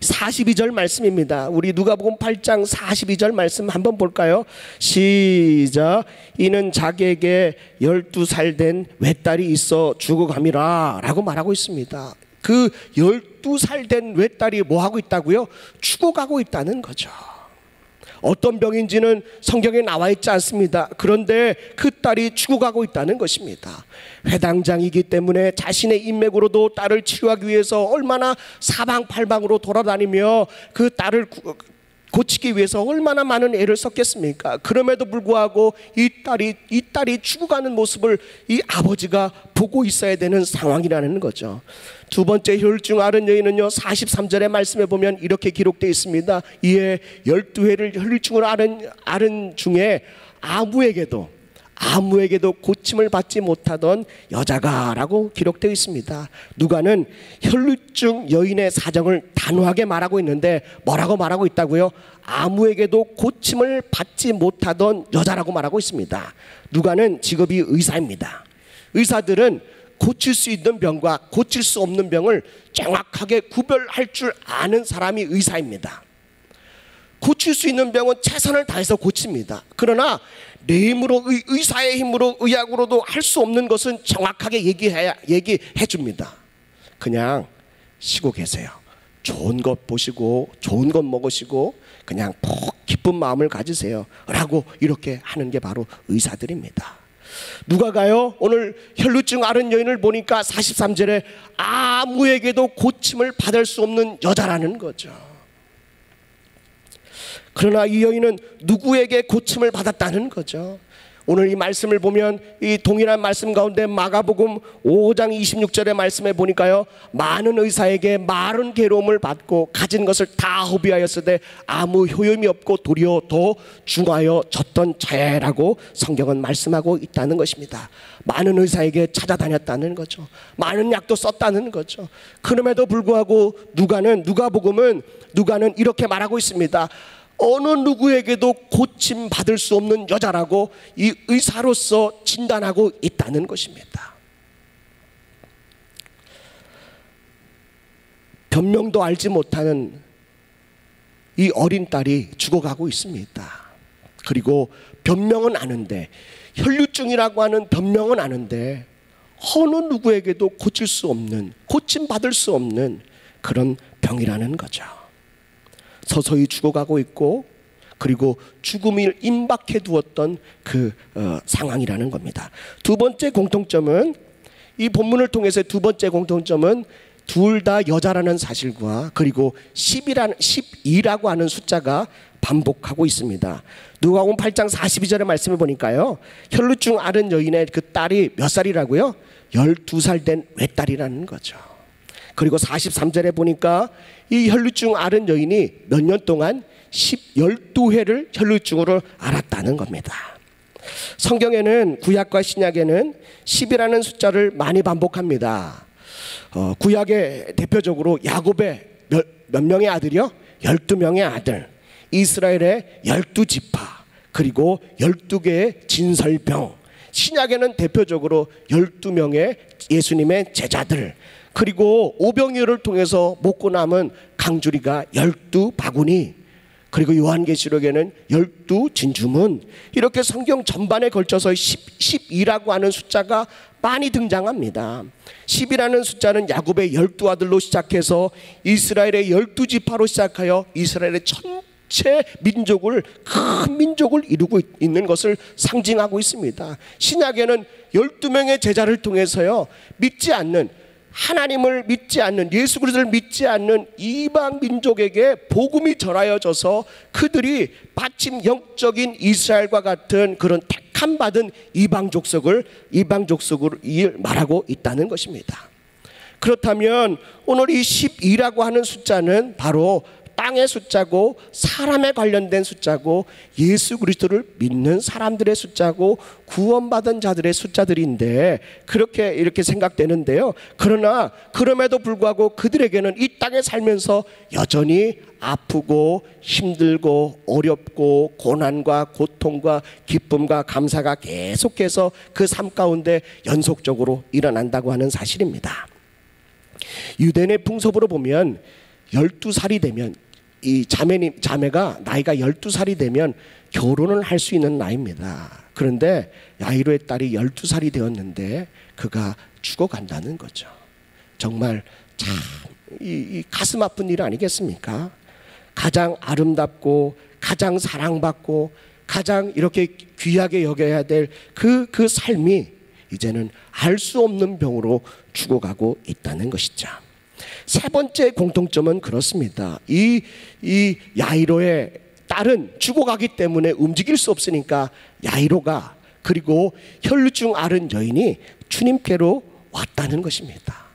42절 말씀입니다. 우리 누가복음 8장 42절 말씀 한번 볼까요? 시작. 이는 자기에게 12살 된 외딸이 있어 죽어감이라 라고 말하고 있습니다. 그 12살 된 외딸이 뭐하고 있다고요? 죽어가고 있다는 거죠. 어떤 병인지는 성경에 나와 있지 않습니다. 그런데 그 딸이 죽어가고 있다는 것입니다. 회당장이기 때문에 자신의 인맥으로도 딸을 치유하기 위해서 얼마나 사방팔방으로 돌아다니며 그 딸을 고치기 위해서 얼마나 많은 애를 썼겠습니까? 그럼에도 불구하고 이 딸이 죽어가는 모습을 이 아버지가 보고 있어야 되는 상황이라는 거죠. 두 번째 혈루증 앓은 여인은요, 43절의 말씀에 보면 이렇게 기록되어 있습니다. 이에 12회를 혈루증을 앓은 중에 아무에게도 고침을 받지 못하던 여자가 라고 기록되어 있습니다. 누가는 혈루증 여인의 사정을 단호하게 말하고 있는데 뭐라고 말하고 있다고요? 아무에게도 고침을 받지 못하던 여자라고 말하고 있습니다. 누가는 직업이 의사입니다. 의사들은 고칠 수 있는 병과 고칠 수 없는 병을 정확하게 구별할 줄 아는 사람이 의사입니다. 고칠 수 있는 병은 최선을 다해서 고칩니다. 그러나 내 힘으로, 의사의 힘으로, 의학으로도 할 수 없는 것은 정확하게 얘기해 줍니다. 그냥 쉬고 계세요. 좋은 것 보시고 좋은 것 먹으시고 그냥 푹 기쁜 마음을 가지세요 라고 이렇게 하는 게 바로 의사들입니다. 누가가요, 오늘 혈루증 앓은 여인을 보니까 43절에 아무에게도 고침을 받을 수 없는 여자라는 거죠. 그러나 이 여인은 누구에게 고침을 받았다는 거죠. 오늘 이 말씀을 보면 이 동일한 말씀 가운데 마가복음 5장 26절의 말씀에 보니까요, 많은 의사에게 많은 괴로움을 받고 가진 것을 다 허비하였으되 아무 효용이 없고 도리어 더 중하여 졌던 자라고 성경은 말씀하고 있다는 것입니다. 많은 의사에게 찾아다녔다는 거죠. 많은 약도 썼다는 거죠. 그럼에도 불구하고 누가복음은 이렇게 말하고 있습니다. 어느 누구에게도 고침 받을 수 없는 여자라고 이 의사로서 진단하고 있다는 것입니다. 변명도 알지 못하는 이 어린 딸이 죽어가고 있습니다. 그리고 변명은 아는데, 혈류증이라고 하는 변명은 아는데 어느 누구에게도 고칠 수 없는, 고침받을 수 없는 그런 병이라는 거죠. 서서히 죽어가고 있고, 그리고 죽음을 임박해 두었던 그 상황이라는 겁니다. 두 번째 공통점은, 이 본문을 통해서 두 번째 공통점은 둘 다 여자라는 사실과, 그리고 12라고 하는 숫자가 반복하고 있습니다. 누가복음 8장 42절의 말씀을 보니까요, 혈루증 앓은 여인의 그 딸이 몇 살이라고요? 12살 된 외딸이라는 거죠. 그리고 43절에 보니까 이 혈루증 앓은 여인이 몇 년 동안 12회를 혈루증으로 앓았다는 겁니다. 성경에는, 구약과 신약에는 10이라는 숫자를 많이 반복합니다. 구약에 대표적으로 야곱의 몇 명의 아들이요? 12명의 아들, 이스라엘의 12지파, 그리고 12개의 진설병. 신약에는 대표적으로 12명의 예수님의 제자들, 그리고 오병이어를 통해서 먹고 남은 강주리가 12바구니, 그리고 요한계시록에는 12진주문, 이렇게 성경 전반에 걸쳐서 12라고 하는 숫자가 많이 등장합니다. 10이라는 숫자는 야곱의 12아들로 시작해서 이스라엘의 12지파로 시작하여 이스라엘의 전체 민족을, 큰 민족을 이루고 있는 것을 상징하고 있습니다. 신약에는 12명의 제자를 통해서요, 믿지 않는, 하나님을 믿지 않는, 예수 그리스도를 믿지 않는 이방 민족에게 복음이 전하여져서 그들이 마침 영적인 이스라엘과 같은 그런 택함 받은 이방 족속을 말하고 있다는 것입니다. 그렇다면 오늘 이 12라고 하는 숫자는 바로 땅의 숫자고, 사람에 관련된 숫자고, 예수 그리스도를 믿는 사람들의 숫자고, 구원받은 자들의 숫자들인데, 이렇게 생각되는데요. 그러나 그럼에도 불구하고 그들에게는 이 땅에 살면서 여전히 아프고 힘들고 어렵고 고난과 고통과 기쁨과 감사가 계속해서 그 삶 가운데 연속적으로 일어난다고 하는 사실입니다. 유대인의 풍습으로 보면 12살이 되면, 이 자매가 나이가 12살이 되면 결혼을 할 수 있는 나이입니다. 그런데 야이로의 딸이 12살이 되었는데 그가 죽어간다는 거죠. 정말 참 이 가슴 아픈 일 아니겠습니까? 가장 아름답고 가장 사랑받고 가장 이렇게 귀하게 여겨야 될 그 삶이 이제는 알 수 없는 병으로 죽어가고 있다는 것이죠. 세 번째 공통점은 그렇습니다. 이 야이로의 딸은 죽어가기 때문에 움직일 수 없으니까 야이로가, 그리고 혈루증 앓은 여인이 주님께로 왔다는 것입니다.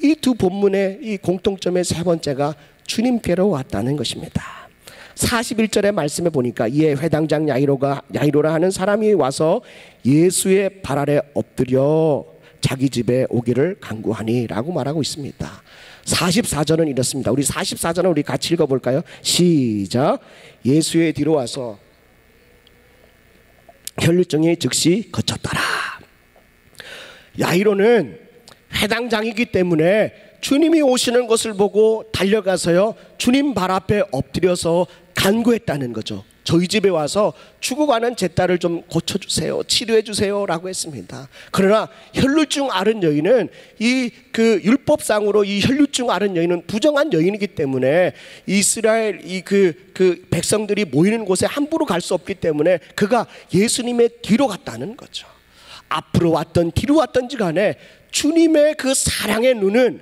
이 두 본문의 이 공통점의 세 번째가 주님께로 왔다는 것입니다. 41절의 말씀에 보니까 이에 회당장 야이로라 하는 사람이 와서 예수의 발 아래 엎드려 자기 집에 오기를 간구하니 라고 말하고 있습니다. 44절은 이렇습니다. 우리 44절은 우리 같이 읽어볼까요? 시작. 예수의 뒤로 와서 혈루증이 즉시 그쳤더라. 야이로는 회당장이기 때문에 주님이 오시는 것을 보고 달려가서요, 주님 발 앞에 엎드려서 간구했다는 거죠. 저희 집에 와서 죽어가는 제 딸을 좀 고쳐주세요, 치료해주세요 라고 했습니다. 그러나 혈루증 앓은 여인은 그 율법상으로 이 혈루증 앓은 여인은 부정한 여인이기 때문에 이스라엘 그 백성들이 모이는 곳에 함부로 갈 수 없기 때문에 그가 예수님의 뒤로 갔다는 거죠. 앞으로 왔던 뒤로 왔던지 간에 주님의 그 사랑의 눈은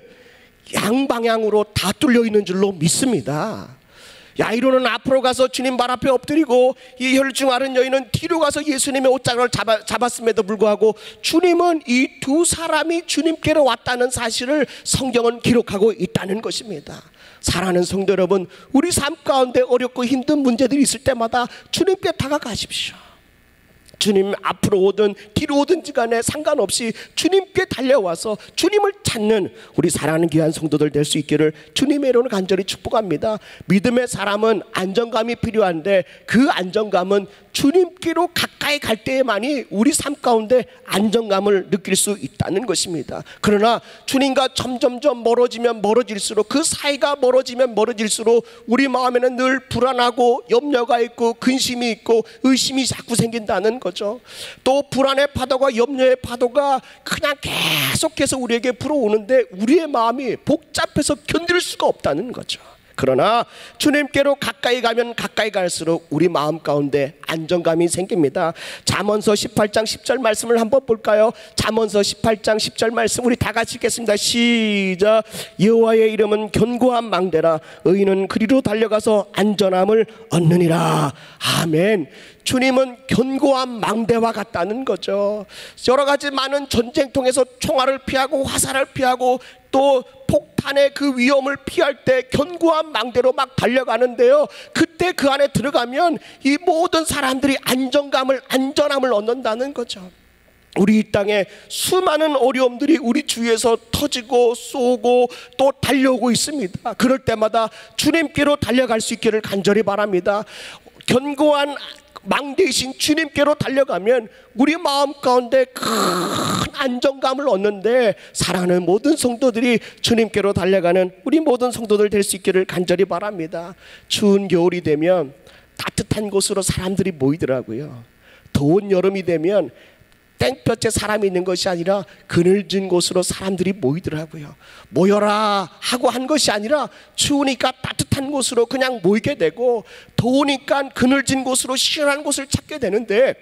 양방향으로 다 뚫려 있는 줄로 믿습니다. 야이로는 앞으로 가서 주님 발 앞에 엎드리고 이 혈루증 앓은 여인은 뒤로 가서 예수님의 옷장을 잡았음에도 불구하고 주님은 이 두 사람이 주님께로 왔다는 사실을 성경은 기록하고 있다는 것입니다. 사랑하는 성도 여러분, 우리 삶 가운데 어렵고 힘든 문제들이 있을 때마다 주님께 다가가십시오. 주님 앞으로 오든 뒤로 오든지 간에 상관없이 주님께 달려와서 주님을 찾는 우리 사랑하는 귀한 성도들 될 수 있기를 주님의 이름으로 간절히 축복합니다. 믿음의 사람은 안정감이 필요한데 그 안정감은 주님께로 가까이 갈 때에만이 우리 삶 가운데 안정감을 느낄 수 있다는 것입니다. 그러나 주님과 점점점 멀어지면 멀어질수록, 그 사이가 멀어지면 멀어질수록 우리 마음에는 늘 불안하고 염려가 있고 근심이 있고 의심이 자꾸 생긴다는 거죠. 또 불안의 파도가 염려의 파도가 그냥 계속해서 우리에게 불어오는데 우리의 마음이 복잡해서 견딜 수가 없다는 거죠. 그러나 주님께로 가까이 가면 가까이 갈수록 우리 마음 가운데 안정감이 생깁니다. 잠언서 18장 10절 말씀을 한번 볼까요? 잠언서 18장 10절 말씀 우리 다 같이 읽겠습니다. 시작. 여호와의 이름은 견고한 망대라 의인은 그리로 달려가서 안전함을 얻느니라. 아멘. 주님은 견고한 망대와 같다는 거죠. 여러 가지 많은 전쟁통에서 총알을 피하고 화살을 피하고 또 폭탄의 그 위험을 피할 때 견고한 망대로 막 달려가는데요, 그때 그 안에 들어가면 이 모든 사람들이 안정감을, 안전함을 얻는다는 거죠. 우리 이 땅에 수많은 어려움들이 우리 주위에서 터지고 쏘고 또 달려오고 있습니다. 그럴 때마다 주님께로 달려갈 수 있기를 간절히 바랍니다. 견고한 망대이신 주님께로 달려가면 우리 마음 가운데 큰 안정감을 얻는데, 사랑하는 모든 성도들이 주님께로 달려가는 우리 모든 성도들 될 수 있기를 간절히 바랍니다. 추운 겨울이 되면 따뜻한 곳으로 사람들이 모이더라고요. 더운 여름이 되면 땡볕에 사람이 있는 것이 아니라 그늘진 곳으로 사람들이 모이더라고요. 모여라 하고 한 것이 아니라 추우니까 따뜻한 곳으로 그냥 모이게 되고, 더우니까 그늘진 곳으로 시원한 곳을 찾게 되는데,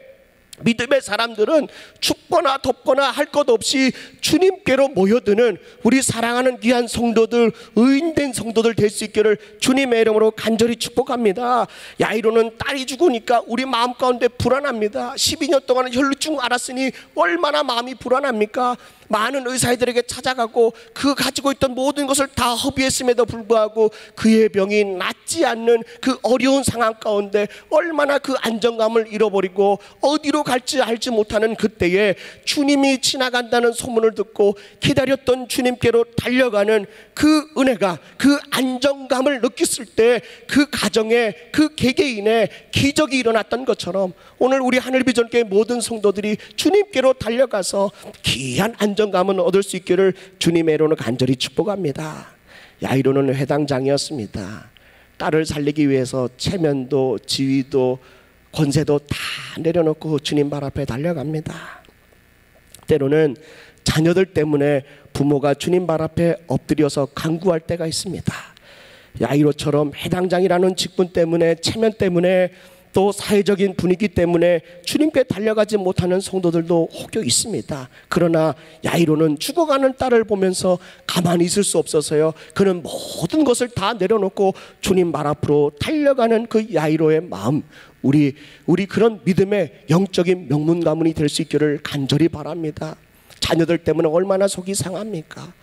믿음의 사람들은 춥거나 덥거나 할 것 없이 주님께로 모여드는 우리 사랑하는 귀한 성도들, 의인된 성도들 될 수 있기를 주님의 이름으로 간절히 축복합니다. 야이로는 딸이 죽으니까 우리 마음 가운데 불안합니다. 12년 동안 혈루증 앓았으니 얼마나 마음이 불안합니까? 많은 의사들에게 찾아가고 그 가지고 있던 모든 것을 다 허비했음에도 불구하고 그의 병이 낫지 않는 그 어려운 상황 가운데 얼마나 그 안정감을 잃어버리고 어디로 갈지 알지 못하는 그때에 주님이 지나간다는 소문을 듣고 기다렸던 주님께로 달려가는 그 은혜가, 그 안정감을 느꼈을 때 그 가정에, 그 개개인의 기적이 일어났던 것처럼 오늘 우리 하늘비전교회 모든 성도들이 주님께로 달려가서 귀한 안정감을 얻을 수 있기를 주님의 이름으로 간절히 축복합니다. 야이로는 회당장이었습니다. 딸을 살리기 위해서 체면도 지위도 권세도 다 내려놓고 주님 발 앞에 달려갑니다. 때로는 자녀들 때문에 부모가 주님 발 앞에 엎드려서 간구할 때가 있습니다. 야이로처럼 회당장이라는 직분 때문에, 체면 때문에, 또 사회적인 분위기 때문에 주님께 달려가지 못하는 성도들도 혹여 있습니다. 그러나 야이로는 죽어가는 딸을 보면서 가만히 있을 수 없어서요, 그는 모든 것을 다 내려놓고 주님 발 앞으로 달려가는 그 야이로의 마음, 우리 그런 믿음의 영적인 명문 가문이 될 수 있기를 간절히 바랍니다. 자녀들 때문에 얼마나 속이 상합니까?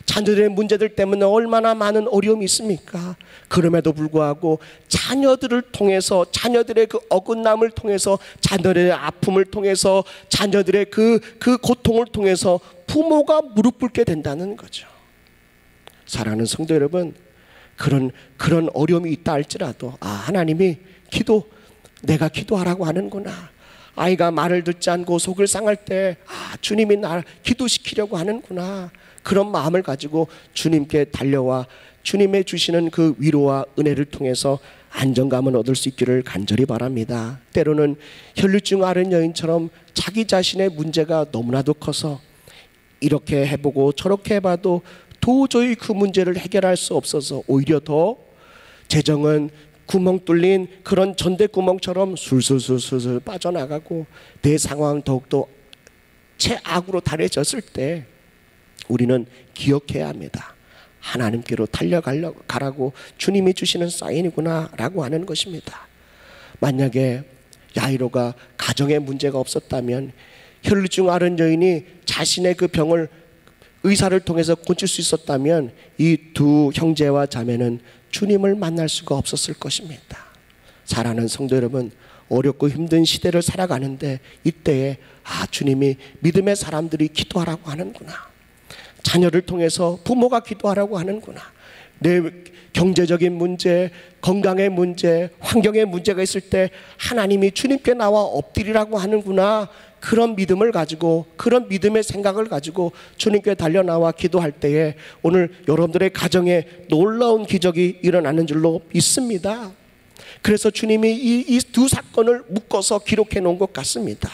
자녀들의 문제들 때문에 얼마나 많은 어려움이 있습니까? 그럼에도 불구하고 자녀들을 통해서, 자녀들의 그 어긋남을 통해서, 자녀들의 아픔을 통해서, 자녀들의 그 고통을 통해서 부모가 무릎 꿇게 된다는 거죠. 사랑하는 성도 여러분, 그런 어려움이 있다 할지라도 하나님이 내가 기도하라고 하는구나. 아이가 말을 듣지 않고 속을 상할 때 주님이 나를 기도시키려고 하는구나. 그런 마음을 가지고 주님께 달려와 주님의 주시는 그 위로와 은혜를 통해서 안정감을 얻을 수 있기를 간절히 바랍니다. 때로는 혈루증 앓은 여인처럼 자기 자신의 문제가 너무나도 커서 이렇게 해보고 저렇게 해봐도 도저히 그 문제를 해결할 수 없어서 오히려 더 재정은 구멍 뚫린 그런 전대구멍처럼 술술술술 빠져나가고 내 상황은 더욱더 최악으로 달해졌을 때 우리는 기억해야 합니다. 하나님께로 달려가라고 주님이 주시는 사인이구나 라고 하는 것입니다. 만약에 야이로가 가정에 문제가 없었다면, 혈루증 앓은 여인이 자신의 그 병을 의사를 통해서 고칠 수 있었다면 이 두 형제와 자매는 주님을 만날 수가 없었을 것입니다. 사랑하는 성도 여러분, 어렵고 힘든 시대를 살아가는데 이때에 주님이 믿음의 사람들이 기도하라고 하는구나. 자녀를 통해서 부모가 기도하라고 하는구나. 내 경제적인 문제, 건강의 문제, 환경의 문제가 있을 때 하나님이 주님께 나와 엎드리라고 하는구나. 그런 믿음을 가지고, 그런 믿음의 생각을 가지고 주님께 달려나와 기도할 때에 오늘 여러분들의 가정에 놀라운 기적이 일어나는 줄로 믿습니다. 그래서 주님이 이 두 사건을 묶어서 기록해 놓은 것 같습니다.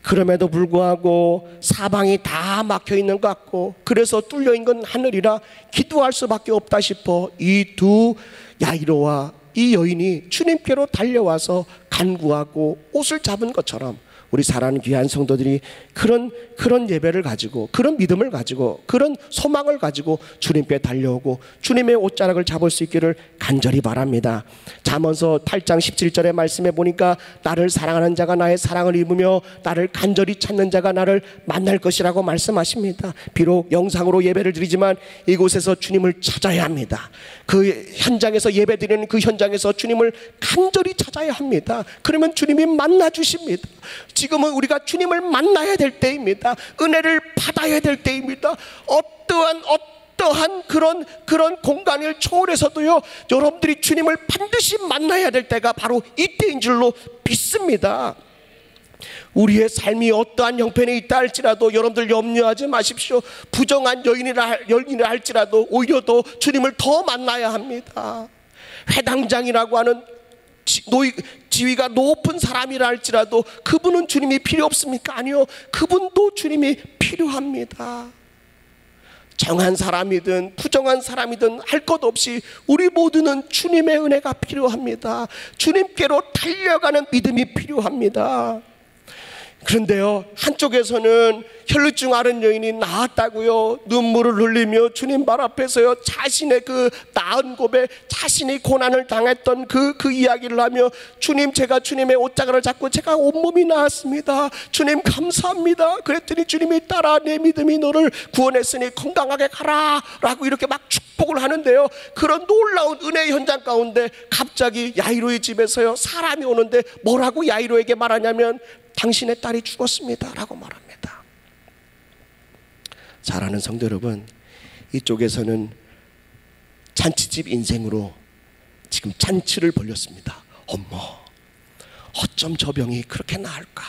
그럼에도 불구하고 사방이 다 막혀 있는 것 같고, 그래서 뚫려 있는 건 하늘이라 기도할 수밖에 없다 싶어 이 두 야이로와 이 여인이 주님께로 달려와서 간구하고 옷을 잡은 것처럼 우리 사랑하는 귀한 성도들이 그런 예배를 가지고, 그런 믿음을 가지고, 그런 소망을 가지고 주님께 달려오고 주님의 옷자락을 잡을 수 있기를 간절히 바랍니다. 잠언서 8장 17절의 말씀에 보니까 나를 사랑하는 자가 나의 사랑을 입으며 나를 간절히 찾는 자가 나를 만날 것이라고 말씀하십니다. 비록 영상으로 예배를 드리지만 이곳에서 주님을 찾아야 합니다. 그 현장에서 예배드리는 그 현장에서 주님을 간절히 찾아야 합니다. 그러면 주님이 만나 주십니다. 지금은 우리가 주님을 만나야 될 때입니다. 은혜를 받아야 될 때입니다. 어떠한 그런 공간을 초월해서도요, 여러분들이 주님을 반드시 만나야 될 때가 바로 이때인 줄로 믿습니다. 우리의 삶이 어떠한 형편에 있다 할지라도 여러분들 염려하지 마십시오. 부정한 여인이라 할지라도 오히려 더 주님을 더 만나야 합니다. 회당장이라고 하는 지위가 높은 사람이라 할지라도 그분은 주님이 필요 없습니까? 아니요, 그분도 주님이 필요합니다. 정한 사람이든 부정한 사람이든 할 것 없이 우리 모두는 주님의 은혜가 필요합니다. 주님께로 달려가는 믿음이 필요합니다. 그런데요, 한쪽에서는 혈루증 앓은 여인이 나았다고요, 눈물을 흘리며 주님 발 앞에서요, 자신의 그 나은 고백, 자신이 고난을 당했던 그 이야기를 하며 주님, 제가 주님의 옷자락을 잡고 제가 온몸이 나았습니다. 주님 감사합니다. 그랬더니 주님이 따라 내 믿음이 너를 구원했으니 건강하게 가라 라고 이렇게 막 축복을 하는데요, 그런 놀라운 은혜의 현장 가운데 갑자기 야이로의 집에서요 사람이 오는데 뭐라고 야이로에게 말하냐면 당신의 딸이 죽었습니다 라고 말합니다. 사랑하는 성도 여러분, 이쪽에서는 잔치집 인생으로 지금 잔치를 벌였습니다. 어머, 어쩜 저 병이 그렇게 나을까?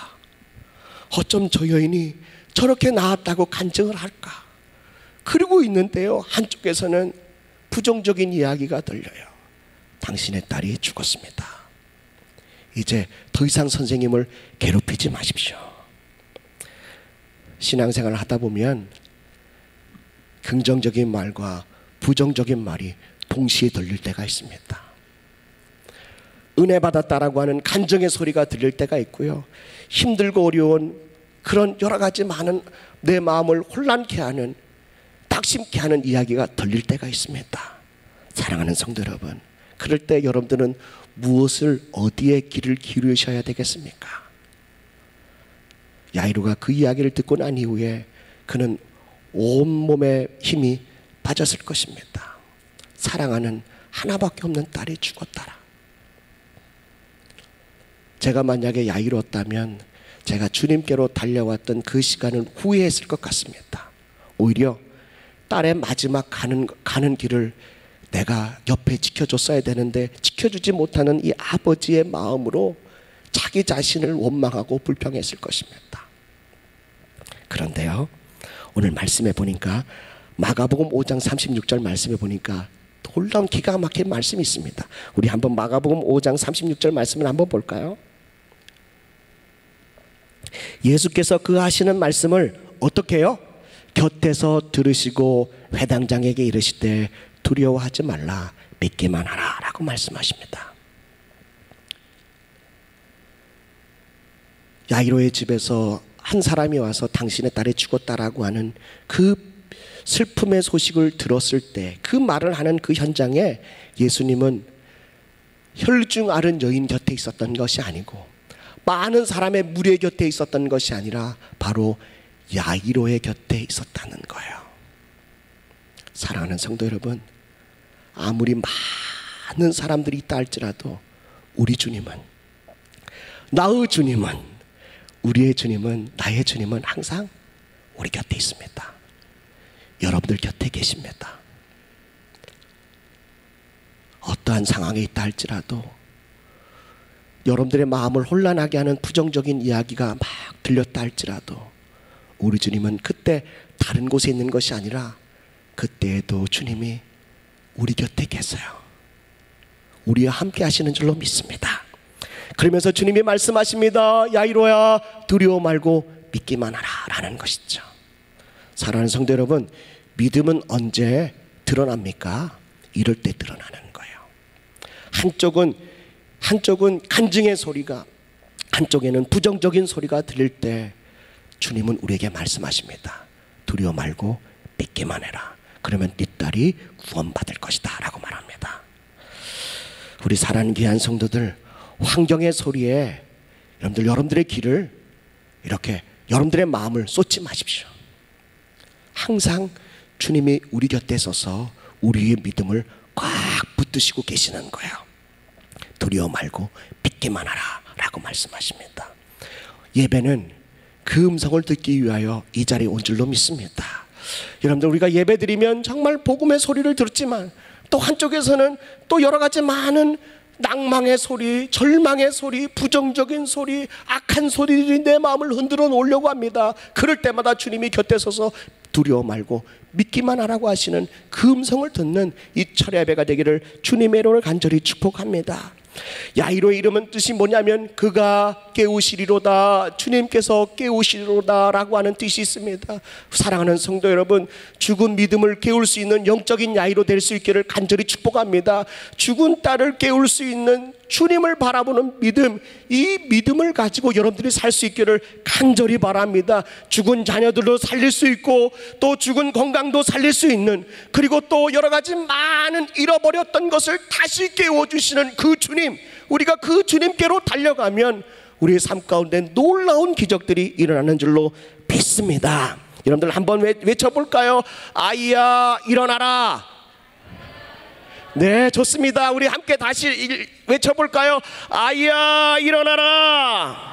어쩜 저 여인이 저렇게 나았다고 간증을 할까? 그러고 있는데요, 한쪽에서는 부정적인 이야기가 들려요. 당신의 딸이 죽었습니다. 이제 더 이상 선생님을 괴롭히지 마십시오. 신앙생활을 하다 보면 긍정적인 말과 부정적인 말이 동시에 들릴 때가 있습니다. 은혜 받았다라고 하는 간증의 소리가 들릴 때가 있고요, 힘들고 어려운 그런 여러 가지 많은 내 마음을 혼란케 하는, 낙심케 하는 이야기가 들릴 때가 있습니다. 사랑하는 성도 여러분, 그럴 때 여러분들은 무엇을, 어디에 귀를 기울이셔야 되겠습니까? 야이로가 그 이야기를 듣고 난 이후에 그는 온몸에 힘이 빠졌을 것입니다. 사랑하는 하나밖에 없는 딸이 죽었다라. 제가 만약에 야이로였다면 제가 주님께로 달려왔던 그 시간을 후회했을 것 같습니다. 오히려 딸의 마지막 가는 길을 내가 옆에 지켜줬어야 되는데 지켜주지 못하는 이 아버지의 마음으로 자기 자신을 원망하고 불평했을 것입니다. 그런데요, 오늘 말씀에 보니까 마가복음 5장 36절 말씀에 보니까 놀라운 기가 막힌 말씀이 있습니다. 우리 한번 마가복음 5장 36절 말씀을 한번 볼까요? 예수께서 그 하시는 말씀을 어떻게 해요? 곁에서 들으시고 회당장에게 이르시되 두려워하지 말라, 믿기만 하라 라고 말씀하십니다. 야이로의 집에서 한 사람이 와서 당신의 딸이 죽었다라고 하는 그 슬픔의 소식을 들었을 때 그 말을 하는 그 현장에 예수님은 혈루증 앓은 여인 곁에 있었던 것이 아니고 많은 사람의 무리 곁에 있었던 것이 아니라 바로 야이로의 곁에 있었다는 거예요. 사랑하는 성도 여러분, 아무리 많은 사람들이 있다 할지라도 우리 주님은, 나의 주님은, 우리의 주님은, 나의 주님은 항상 우리 곁에 있습니다. 여러분들 곁에 계십니다. 어떠한 상황에 있다 할지라도 여러분들의 마음을 혼란하게 하는 부정적인 이야기가 막 들렸다 할지라도 우리 주님은 그때 다른 곳에 있는 것이 아니라 그때에도 주님이 우리 곁에 계세요. 우리와 함께 하시는 줄로 믿습니다. 그러면서 주님이 말씀하십니다. 야이로야, 두려워 말고 믿기만 하라 라는 것이죠. 사랑하는 성도 여러분, 믿음은 언제 드러납니까? 이럴 때 드러나는 거예요. 한쪽은 간증의 소리가, 한쪽에는 부정적인 소리가 들릴 때 주님은 우리에게 말씀하십니다. 두려워 말고 믿기만 해라. 그러면 네 딸이 구원받을 것이다 라고 말합니다. 우리 사랑하는 귀한 성도들, 환경의 소리에 여러분들의 귀를 이렇게 여러분들의 마음을 쏟지 마십시오. 항상 주님이 우리 곁에 서서 우리의 믿음을 꽉 붙드시고 계시는 거예요. 두려워 말고 믿기만 하라 라고 말씀하십니다. 예배는 그 음성을 듣기 위하여 이 자리에 온 줄로 믿습니다. 여러분들, 우리가 예배 드리면 정말 복음의 소리를 들었지만 또 한쪽에서는 또 여러 가지 많은 낭망의 소리, 절망의 소리, 부정적인 소리, 악한 소리들이 내 마음을 흔들어 놓으려고 합니다. 그럴 때마다 주님이 곁에 서서 두려워 말고 믿기만 하라고 하시는 그 음성을 듣는 이 철야 예배가 되기를 주님의 이름으로 간절히 축복합니다. 야이로의 이름은 뜻이 뭐냐면 그가 깨우시리로다, 주님께서 깨우시리로다 라고 하는 뜻이 있습니다. 사랑하는 성도 여러분, 죽은 믿음을 깨울 수 있는 영적인 야이로 될 수 있기를 간절히 축복합니다. 죽은 딸을 깨울 수 있는 주님을 바라보는 믿음, 이 믿음을 가지고 여러분들이 살 수 있기를 간절히 바랍니다. 죽은 자녀들도 살릴 수 있고 또 죽은 건강도 살릴 수 있는, 그리고 또 여러 가지 많은 잃어버렸던 것을 다시 깨워주시는 그 주님, 우리가 그 주님께로 달려가면 우리의 삶 가운데 놀라운 기적들이 일어나는 줄로 믿습니다. 여러분들 한번 외쳐볼까요? 아이야 일어나라. 네, 좋습니다. 우리 함께 다시 외쳐볼까요? 아이야 일어나라.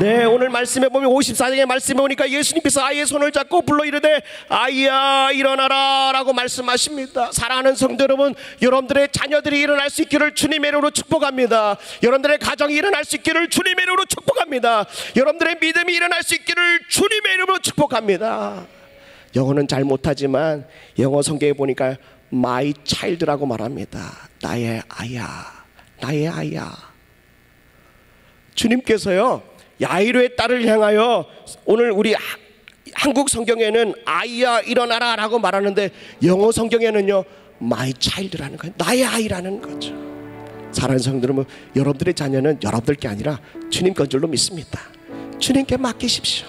네, 오늘 말씀에 보면 54장의 말씀에 보니까 예수님께서 아이의 손을 잡고 불러 이르되 아이야 일어나라 라고 말씀하십니다. 사랑하는 성도 여러분, 여러분들의 자녀들이 일어날 수 있기를 주님의 이름으로 축복합니다. 여러분들의 가정이 일어날 수 있기를 주님의 이름으로 축복합니다. 여러분들의 믿음이 일어날 수 있기를 주님의 이름으로 축복합니다. 영어는 잘 못하지만 영어 성경에 보니까 My child라고 말합니다. 나의 아이야, 나의 아이야. 주님께서요 야이로의 딸을 향하여, 오늘 우리 한국 성경에는 아이야 일어나라 라고 말하는데 영어 성경에는요 My child라는 거예요. 나의 아이라는 거죠. 사랑하는 성도 여러분, 여러분들의 자녀는 여러분들 게 아니라 주님 건 줄로 믿습니다. 주님께 맡기십시오.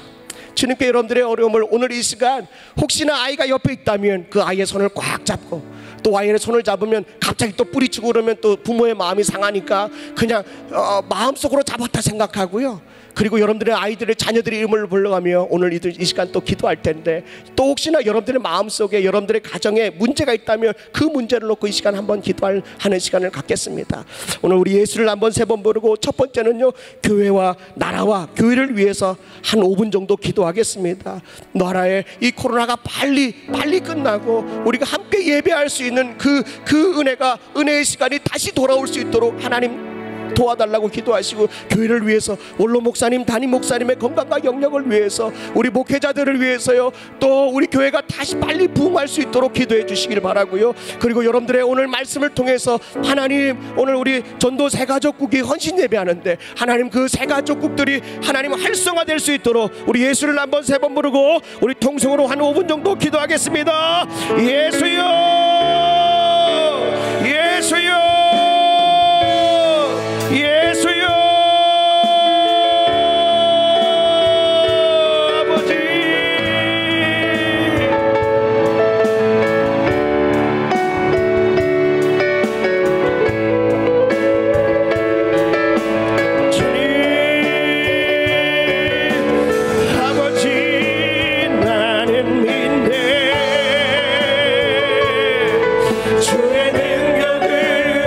주님께 여러분들의 어려움을, 오늘 이 시간 혹시나 아이가 옆에 있다면 그 아이의 손을 꽉 잡고, 또 아이의 손을 잡으면 갑자기 또 뿌리치고 그러면 또 부모의 마음이 상하니까 그냥 마음속으로 잡았다 생각하고요. 그리고 여러분들의 아이들의 자녀들의 이름을 불러가며 오늘 이 시간 또 기도할 텐데, 또 혹시나 여러분들의 마음속에 여러분들의 가정에 문제가 있다면 그 문제를 놓고 이 시간 한번 기도하는 시간을 갖겠습니다. 오늘 우리 예수를 한번 3번 부르고, 첫 번째는요 교회와 나라와 교회를 위해서 한 5분 정도 기도하겠습니다. 나라의 이 코로나가 빨리 끝나고 우리가 함께 예배할 수 있는 그 은혜의 시간이 다시 돌아올 수 있도록 하나님 도와달라고 기도하시고, 교회를 위해서 원로 목사님, 담임 목사님의 건강과 영역을 위해서, 우리 목회자들을 위해서요, 또 우리 교회가 다시 빨리 부흥할 수 있도록 기도해 주시길 바라고요. 그리고 여러분들의 오늘 말씀을 통해서 하나님, 오늘 우리 전도 새가족국이 헌신 예배하는데 하나님 그 새가족국들이 하나님 활성화될 수 있도록 우리 예수를 한번 3번 부르고 우리 통성으로 한 5분 정도 기도하겠습니다. 예수여, 예수여, 예수여, 아버지. 주님, 아버지, 나는 믿네. 주의 능력을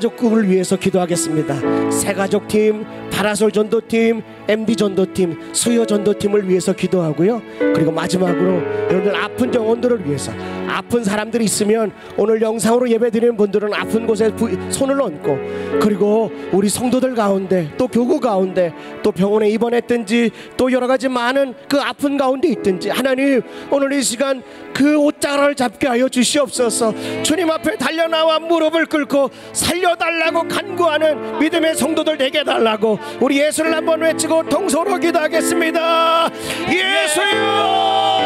새가족국을 위해서 기도하겠습니다. 새가족팀, 파라솔 전도팀, MD 전도팀, 수요 전도팀을 위해서 기도하고요. 그리고 마지막으로 여러분들 아픈 영혼들을 위해서, 아픈 사람들이 있으면 오늘 영상으로 예배드리는 분들은 아픈 곳에 손을 얹고, 그리고 우리 성도들 가운데, 또 교구 가운데, 또 병원에 입원했든지 또 여러 가지 많은 그 아픈 가운데 있든지, 하나님 오늘 이 시간 그 옷자락을 잡게 하여 주시옵소서. 주님 앞에 달려나와 무릎을 꿇고 살려달라고 간구하는 믿음의 성도들 되게 해달라고 우리 예수를 한번 외치고 동서로 기도하겠습니다. 예수여!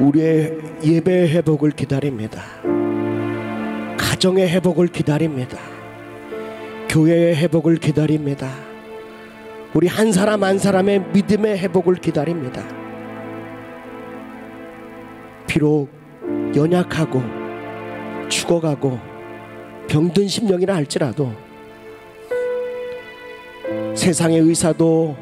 우리의 예배의 회복을 기다립니다. 가정의 회복을 기다립니다. 교회의 회복을 기다립니다. 우리 한 사람 한 사람의 믿음의 회복을 기다립니다. 비록 연약하고 죽어가고 병든 심령이라 할지라도, 세상의 의사도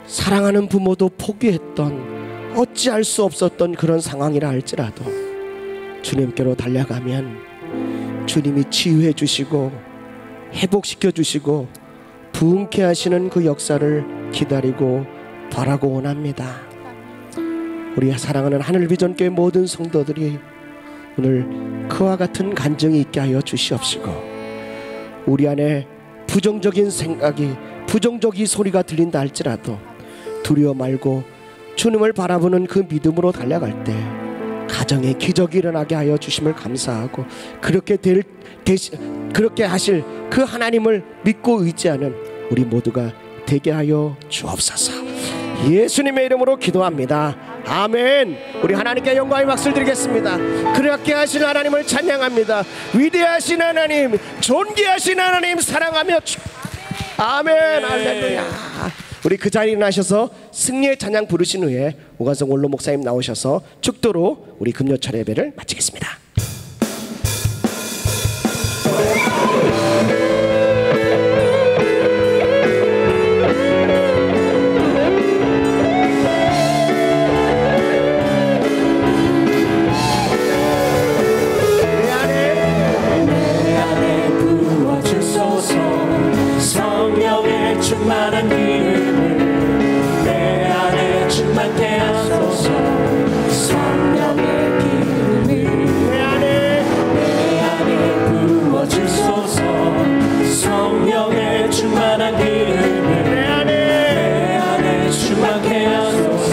사랑하는 부모도 포기했던, 어찌할 수 없었던 그런 상황이라 할지라도 주님께로 달려가면 주님이 치유해 주시고 회복시켜 주시고 부흥케 하시는 그 역사를 기다리고 바라고 원합니다. 우리 사랑하는 하늘비전교회 모든 성도들이 오늘 그와 같은 간증이 있게 하여 주시옵시고, 우리 안에 부정적인 생각이, 부정적인 소리가 들린다 할지라도 두려워 말고 주님을 바라보는 그 믿음으로 달려갈 때 가정에 기적이 일어나게 하여 주심을 감사하고, 그렇게 하실 그 하나님을 믿고 의지하는 우리 모두가 되게 하여 주옵소서. 예수님의 이름으로 기도합니다. 아멘. 우리 하나님께 영광의 박수를 드리겠습니다. 그렇게 하신 하나님을 찬양합니다. 위대하신 하나님, 존귀하신 하나님 사랑하며 아멘. 할렐루야. 우리 그 자리에 나셔서 승리의 찬양 부르신 후에 오관성 원로 목사님 나오셔서 축도로 우리 금요철 예배를 마치겠습니다. 성령의 충만한 기름을 내 안에 충만케 하소서. 성령의 기름이 내 안에 부어주소서. 성령의 충만한 기름을 내 안에 충만케 하소서.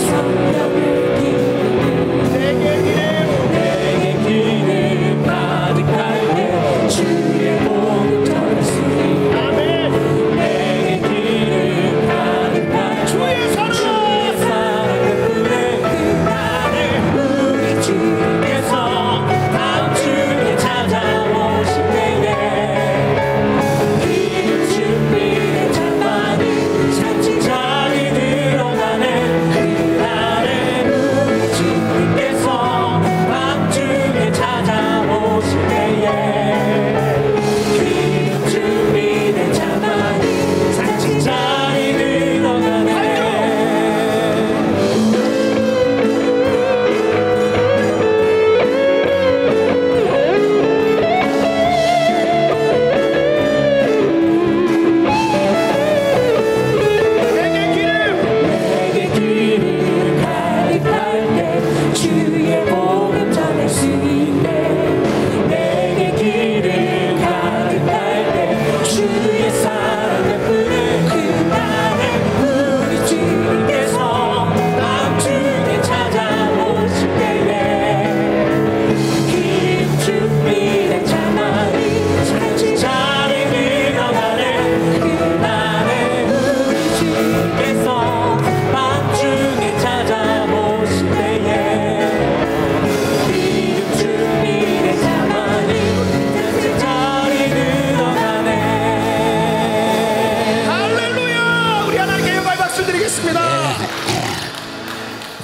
성령의 기름이 내게 기름 가득할 때 주의 복음 전할 수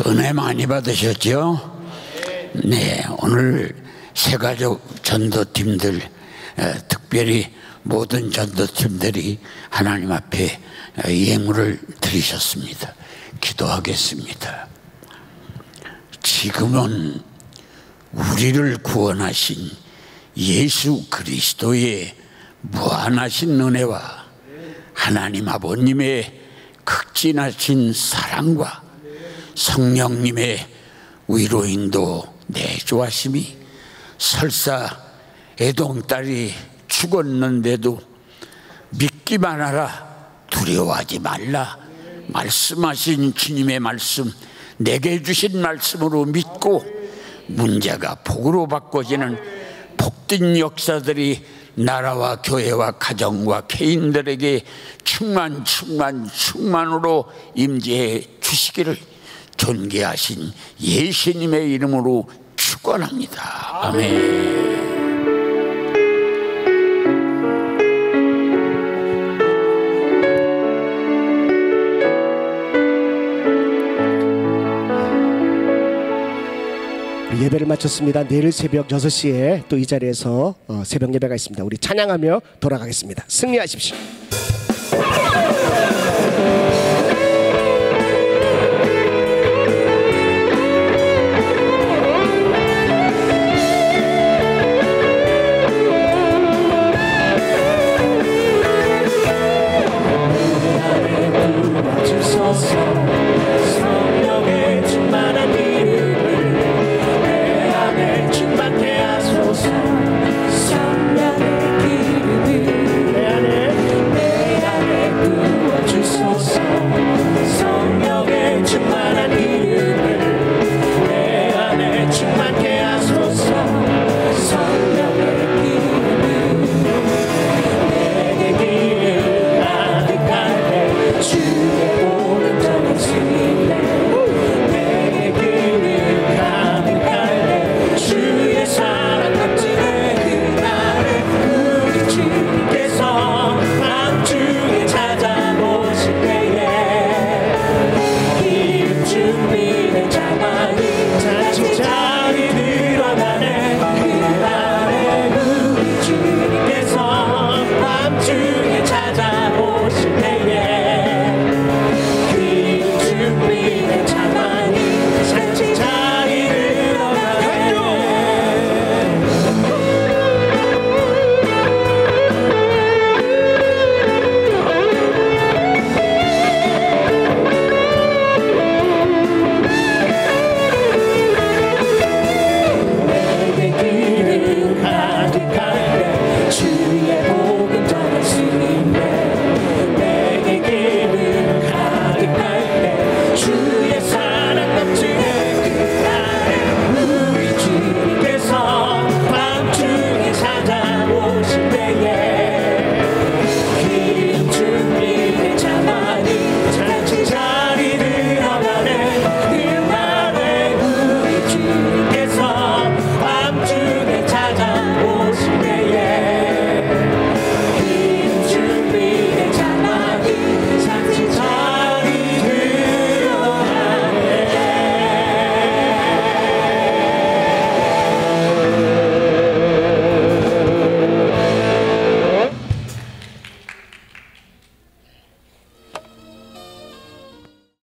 은혜 많이 받으셨죠? 네, 오늘 새가족 전도팀들, 특별히 모든 전도팀들이 하나님 앞에 예물을 드리셨습니다. 기도하겠습니다. 지금은 우리를 구원하신 예수 그리스도의 무한하신 은혜와 하나님 아버님의 극진하신 사랑과 성령님의 위로인도 내조하심이 설사 애동딸이 죽었는데도 믿기만 하라, 두려워하지 말라 말씀하신 주님의 말씀, 내게 주신 말씀으로 믿고 문제가 복으로 바꿔지는 복된 역사들이 나라와 교회와 가정과 개인들에게 충만으로 임재해 주시기를 존귀하신 예수님의 이름으로 축원합니다. 아멘. 예배를 마쳤습니다. 내일 새벽 6시에 또 이 자리에서 새벽 예배가 있습니다. 우리 찬양하며 돌아가겠습니다. 승리하십시오.